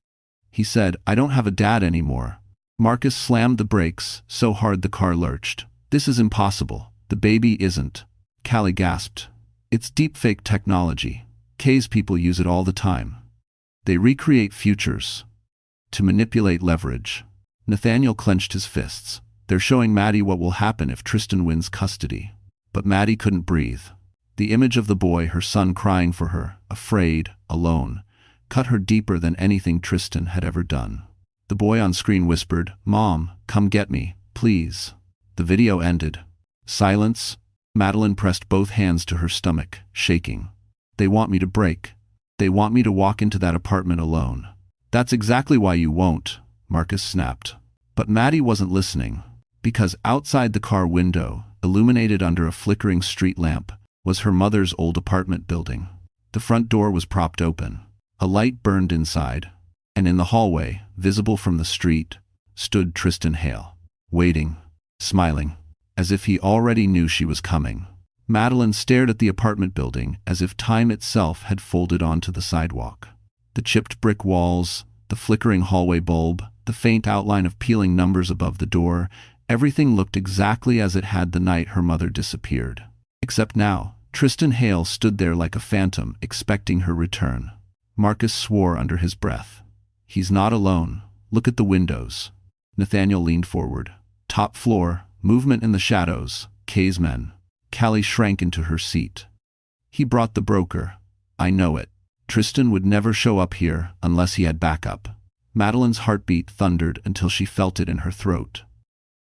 [SPEAKER 1] He said, I don't have a dad anymore. Marcus slammed the brakes so hard the car lurched. This is impossible. The baby isn't. Callie gasped. It's deepfake technology. Kay's people use it all the time. They recreate futures to manipulate leverage. Nathaniel clenched his fists. They're showing Maddie what will happen if Tristan wins custody. But Maddie couldn't breathe. The image of the boy, her son crying for her, afraid, alone, cut her deeper than anything Tristan had ever done. The boy on screen whispered, Mom, come get me, please. The video ended. Silence. Madeline pressed both hands to her stomach, shaking. They want me to break. They want me to walk into that apartment alone. That's exactly why you won't, Marcus snapped. But Maddie wasn't listening, because outside the car window, illuminated under a flickering street lamp, was her mother's old apartment building. The front door was propped open. A light burned inside, and in the hallway, visible from the street, stood Tristan Hale, waiting, smiling, as if he already knew she was coming. Madeline stared at the apartment building as if time itself had folded onto the sidewalk. The chipped brick walls, the flickering hallway bulb, the faint outline of peeling numbers above the door, everything looked exactly as it had the night her mother disappeared. Except now, Tristan Hale stood there like a phantom, expecting her return. Marcus swore under his breath. He's not alone. Look at the windows. Nathaniel leaned forward. Top floor, movement in the shadows, Kay's men. Callie shrank into her seat. He brought the broker. I know it. Tristan would never show up here unless he had backup. Madeline's heartbeat thundered until she felt it in her throat.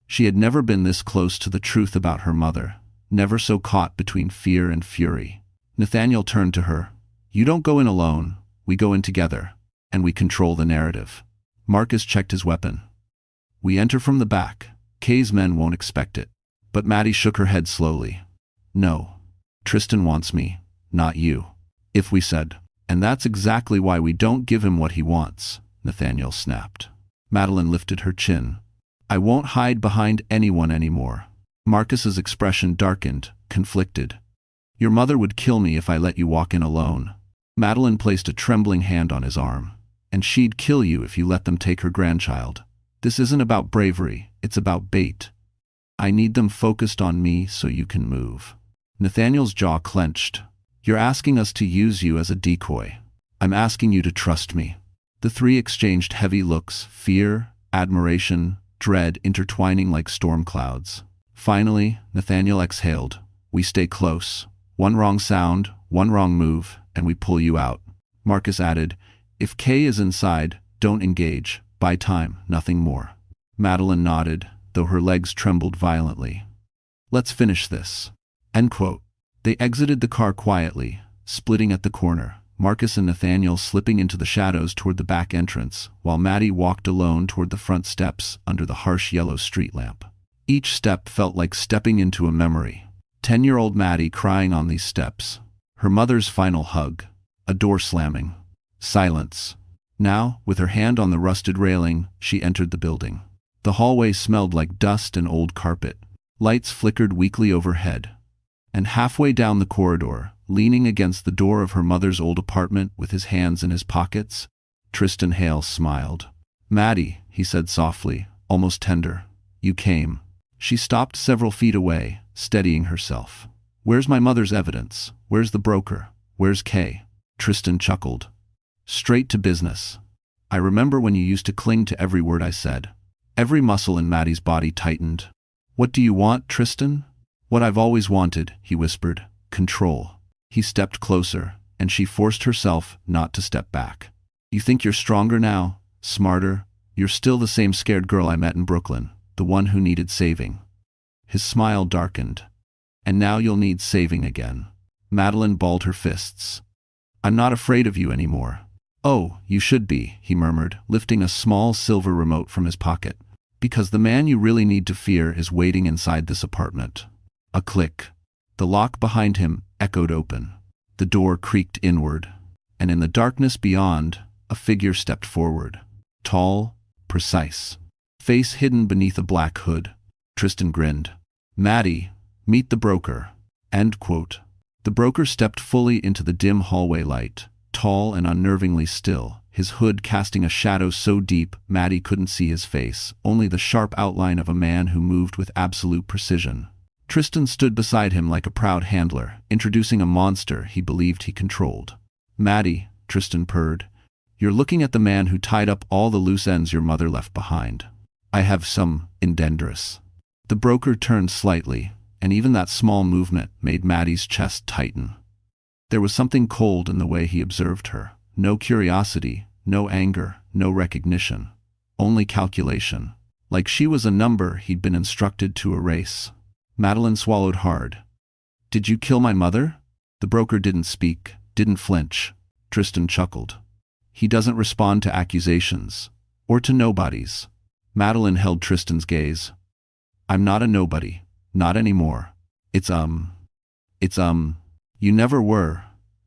[SPEAKER 1] She had never been this close to the truth about her mother, never so caught between fear and fury. Nathaniel turned to her. You don't go in alone. We go in together, and we control the narrative. Marcus checked his weapon. We enter from the back. Kay's men won't expect it. But Maddie shook her head slowly. No. Tristan wants me, not you. If we said. And that's exactly why we don't give him what he wants, Nathaniel snapped. Madeline lifted her chin. I won't hide behind anyone anymore. Marcus's expression darkened, conflicted. Your mother would kill me if I let you walk in alone. Madeline placed a trembling hand on his arm. And she'd kill you if you let them take her grandchild. This isn't about bravery, it's about bait. I need them focused on me so you can move. Nathaniel's jaw clenched. You're asking us to use you as a decoy. I'm asking you to trust me. The three exchanged heavy looks, fear, admiration, dread intertwining like storm clouds. Finally, Nathaniel exhaled. We stay close. One wrong sound, one wrong move, and we pull you out. Marcus added, if Kay is inside, don't engage. Buy time, nothing more. Madeline nodded, though her legs trembled violently. Let's finish this. End quote. They exited the car quietly, splitting at the corner, Marcus and Nathaniel slipping into the shadows toward the back entrance, while Maddie walked alone toward the front steps under the harsh yellow street lamp. Each step felt like stepping into a memory. 10-year-old Maddie crying on these steps. Her mother's final hug. A door slamming. Silence. Now, with her hand on the rusted railing, she entered the building. The hallway smelled like dust and old carpet. Lights flickered weakly overhead. And halfway down the corridor, leaning against the door of her mother's old apartment with his hands in his pockets, Tristan Hale smiled. Maddie, he said softly, almost tender. You came. She stopped several feet away, steadying herself. Where's my mother's evidence? Where's the broker? Where's Kay? Tristan chuckled. Straight to business. I remember when you used to cling to every word I said. Every muscle in Maddie's body tightened. What do you want, Tristan? What I've always wanted, he whispered. Control. He stepped closer, and she forced herself not to step back. You think you're stronger now? Smarter? You're still the same scared girl I met in Brooklyn, the one who needed saving. His smile darkened. And now you'll need saving again. Madeline balled her fists. I'm not afraid of you anymore. Oh, you should be, he murmured, lifting a small silver remote from his pocket. Because the man you really need to fear is waiting inside this apartment. A click. The lock behind him echoed open. The door creaked inward, and in the darkness beyond, a figure stepped forward. Tall, precise, face hidden beneath a black hood. Tristan grinned. Maddie, meet the broker. End quote. The broker stepped fully into the dim hallway light, tall and unnervingly still, his hood casting a shadow so deep Maddie couldn't see his face, only the sharp outline of a man who moved with absolute precision. Tristan stood beside him like a proud handler, introducing a monster he believed he controlled. Maddie, Tristan purred, you're looking at the man who tied up all the loose ends your mother left behind. I have some indendrous. The broker turned slightly, and even that small movement made Maddie's chest tighten. There was something cold in the way he observed her. No curiosity, no anger, no recognition. Only calculation. Like she was a number he'd been instructed to erase. Madeline swallowed hard. Did you kill my mother? The broker didn't speak, didn't flinch. Tristan chuckled. He doesn't respond to accusations. Or to nobodies. Madeline held Tristan's gaze. I'm not a nobody. Not anymore. You never were,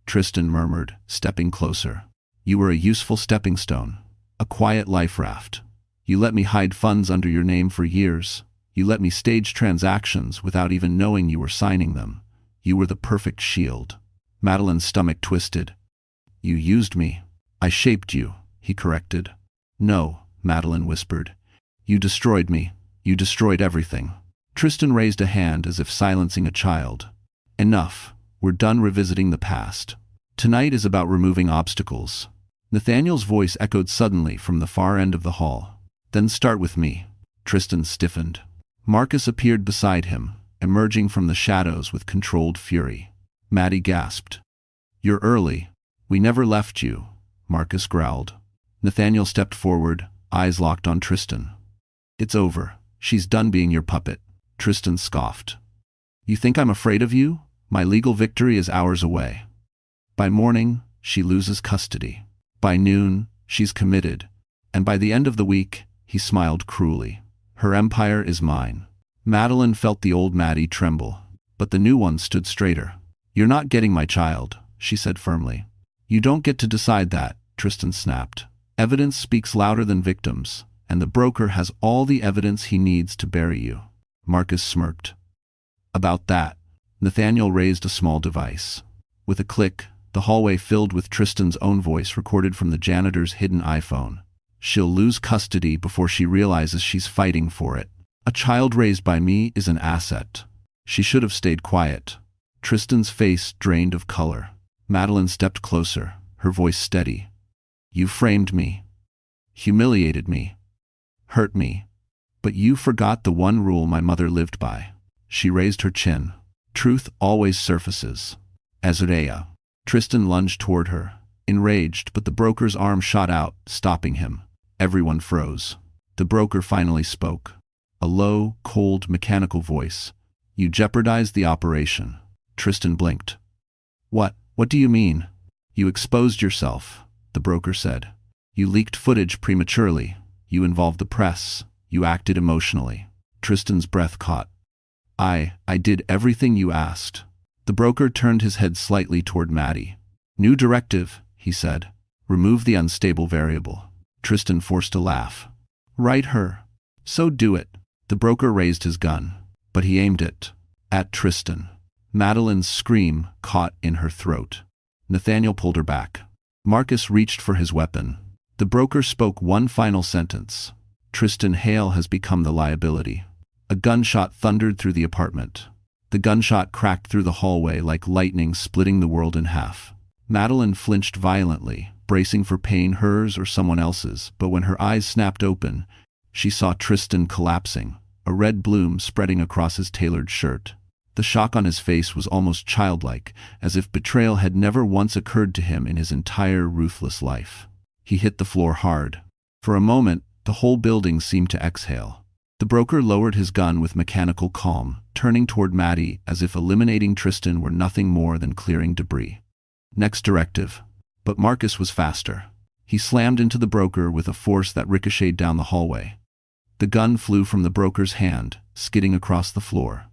[SPEAKER 1] Tristan murmured, stepping closer. You were a useful stepping stone. A quiet life raft. You let me hide funds under your name for years. You let me stage transactions without even knowing you were signing them. You were the perfect shield. Madeline's stomach twisted. You used me. I shaped you, he corrected. No, Madeline whispered. You destroyed me. You destroyed everything. Tristan raised a hand as if silencing a child. Enough. We're done revisiting the past. Tonight is about removing obstacles. Nathaniel's voice echoed suddenly from the far end of the hall. Then start with me. Tristan stiffened. Marcus appeared beside him, emerging from the shadows with controlled fury. Maddie gasped. You're early. We never left you, Marcus growled. Nathaniel stepped forward, eyes locked on Tristan. It's over. She's done being your puppet. Tristan scoffed. You think I'm afraid of you? My legal victory is hours away. By morning, she loses custody. By noon, she's committed. And by the end of the week, he smiled cruelly. Her empire is mine. Madeline felt the old Maddie tremble, but the new one stood straighter. You're not getting my child, she said firmly. You don't get to decide that, Tristan snapped. Evidence speaks louder than victims, and the broker has all the evidence he needs to bury you. Marcus smirked. About that, Nathaniel raised a small device. With a click, the hallway filled with Tristan's own voice recorded from the janitor's hidden iPhone. She'll lose custody before she realizes she's fighting for it. A child raised by me is an asset. She should have stayed quiet. Tristan's face drained of color. Madeline stepped closer, her voice steady. You framed me. Humiliated me. Hurt me. But you forgot the one rule my mother lived by. She raised her chin. Truth always surfaces. Azalea. Tristan lunged toward her, enraged, but the broker's arm shot out, stopping him. Everyone froze. The broker finally spoke. A low, cold, mechanical voice. You jeopardized the operation. Tristan blinked. What do you mean? You exposed yourself, the broker said. You leaked footage prematurely. You involved the press. You acted emotionally. Tristan's breath caught. I did everything you asked. The broker turned his head slightly toward Maddie. New directive, he said. Remove the unstable variable. Tristan forced a laugh. Right her. So do it. The broker raised his gun, but he aimed it at Tristan. Madeline's scream caught in her throat. Nathaniel pulled her back. Marcus reached for his weapon. The broker spoke one final sentence. Tristan Hale has become the liability. A gunshot thundered through the apartment. The gunshot cracked through the hallway like lightning, splitting the world in half. Madeline flinched violently, bracing for pain, hers or someone else's, but when her eyes snapped open, she saw Tristan collapsing, a red bloom spreading across his tailored shirt. The shock on his face was almost childlike, as if betrayal had never once occurred to him in his entire ruthless life. He hit the floor hard. For a moment, the whole building seemed to exhale. The broker lowered his gun with mechanical calm, turning toward Maddie as if eliminating Tristan were nothing more than clearing debris. Next directive. But Marcus was faster. He slammed into the broker with a force that ricocheted down the hallway. The gun flew from the broker's hand, skidding across the floor.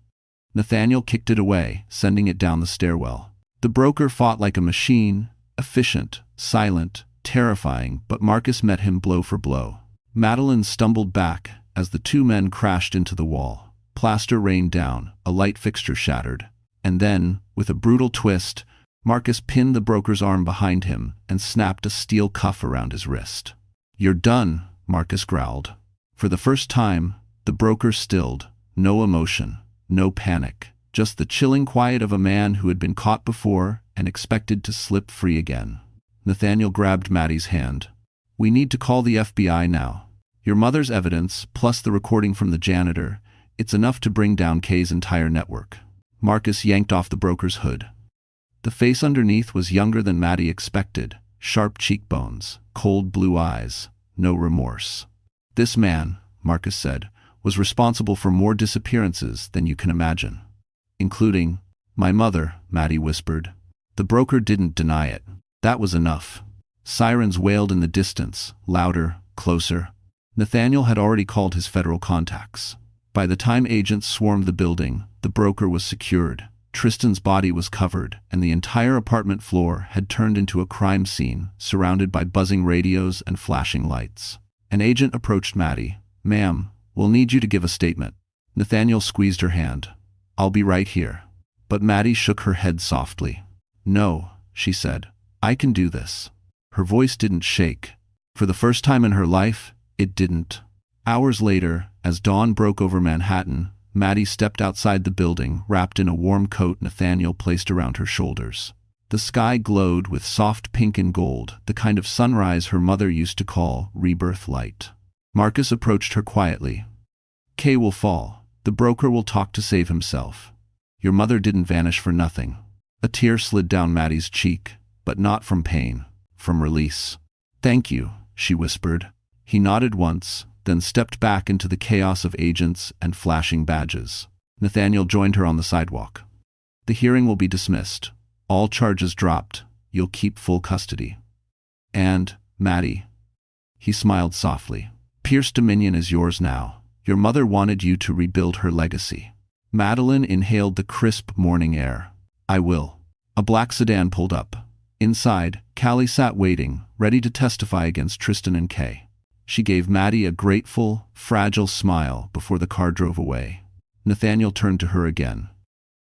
[SPEAKER 1] Nathaniel kicked it away, sending it down the stairwell. The broker fought like a machine, efficient, silent, terrifying, but Marcus met him blow for blow. Madeline stumbled back as the two men crashed into the wall. Plaster rained down, a light fixture shattered. And then, with a brutal twist, Marcus pinned the broker's arm behind him and snapped a steel cuff around his wrist. You're done, Marcus growled. For the first time, the broker stilled. No emotion, no panic, just the chilling quiet of a man who had been caught before and expected to slip free again. Nathaniel grabbed Maddie's hand. We need to call the FBI now. Your mother's evidence, plus the recording from the janitor, it's enough to bring down Kay's entire network. Marcus yanked off the broker's hood. The face underneath was younger than Maddie expected. Sharp cheekbones, cold blue eyes, no remorse. This man, Marcus said, was responsible for more disappearances than you can imagine. Including my mother, Maddie whispered. The broker didn't deny it. That was enough. Sirens wailed in the distance, louder, closer. Nathaniel had already called his federal contacts. By the time agents swarmed the building, the broker was secured. Tristan's body was covered, and the entire apartment floor had turned into a crime scene, surrounded by buzzing radios and flashing lights. An agent approached Maddie. Ma'am, we'll need you to give a statement. Nathaniel squeezed her hand. I'll be right here. But Maddie shook her head softly. No, she said. I can do this. Her voice didn't shake. For the first time in her life, it didn't. Hours later, as dawn broke over Manhattan, Maddie stepped outside the building, wrapped in a warm coat Nathaniel placed around her shoulders. The sky glowed with soft pink and gold, the kind of sunrise her mother used to call rebirth light. Marcus approached her quietly. Kay will fall. The broker will talk to save himself. Your mother didn't vanish for nothing. A tear slid down Maddie's cheek, but not from pain, from release. Thank you, she whispered. He nodded once, then stepped back into the chaos of agents and flashing badges. Nathaniel joined her on the sidewalk. The hearing will be dismissed. All charges dropped. You'll keep full custody. And, Maddie. He smiled softly. Pierce Dominion is yours now. Your mother wanted you to rebuild her legacy. Madeline inhaled the crisp morning air. I will. A black sedan pulled up. Inside, Callie sat waiting, ready to testify against Tristan and Kay. She gave Maddie a grateful, fragile smile before the car drove away. Nathaniel turned to her again.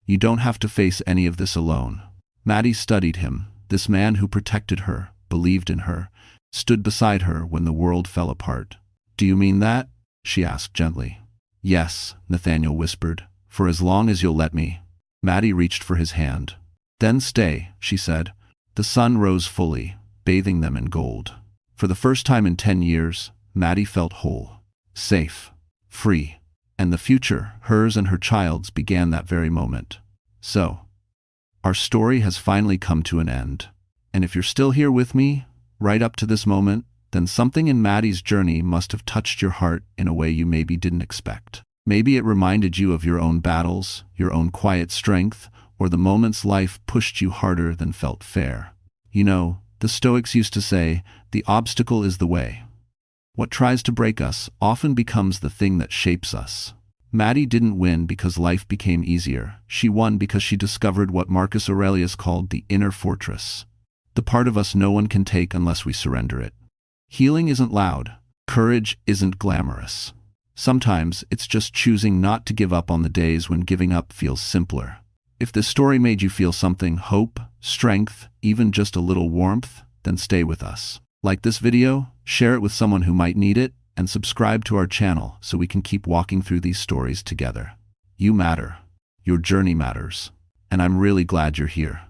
[SPEAKER 1] You don't have to face any of this alone. Maddie studied him, this man who protected her, believed in her, stood beside her when the world fell apart. Do you mean that? She asked gently. Yes, Nathaniel whispered, for as long as you'll let me. Maddie reached for his hand. Then stay, she said. The sun rose fully, bathing them in gold. For the first time in 10 years, Maddie felt whole, safe, free. And the future, hers and her child's, began that very moment. So, our story has finally come to an end. And if you're still here with me, right up to this moment, then something in Maddie's journey must have touched your heart in a way you maybe didn't expect. Maybe it reminded you of your own battles, your own quiet strength, or the moments life pushed you harder than felt fair. You know, the Stoics used to say, the obstacle is the way. What tries to break us often becomes the thing that shapes us. Maddie didn't win because life became easier. She won because she discovered what Marcus Aurelius called the inner fortress. The part of us no one can take unless we surrender it. Healing isn't loud. Courage isn't glamorous. Sometimes it's just choosing not to give up on the days when giving up feels simpler. If this story made you feel something, hope, strength, even just a little warmth, then stay with us. Like this video, share it with someone who might need it, and subscribe to our channel so we can keep walking through these stories together. You matter. Your journey matters. And I'm really glad you're here.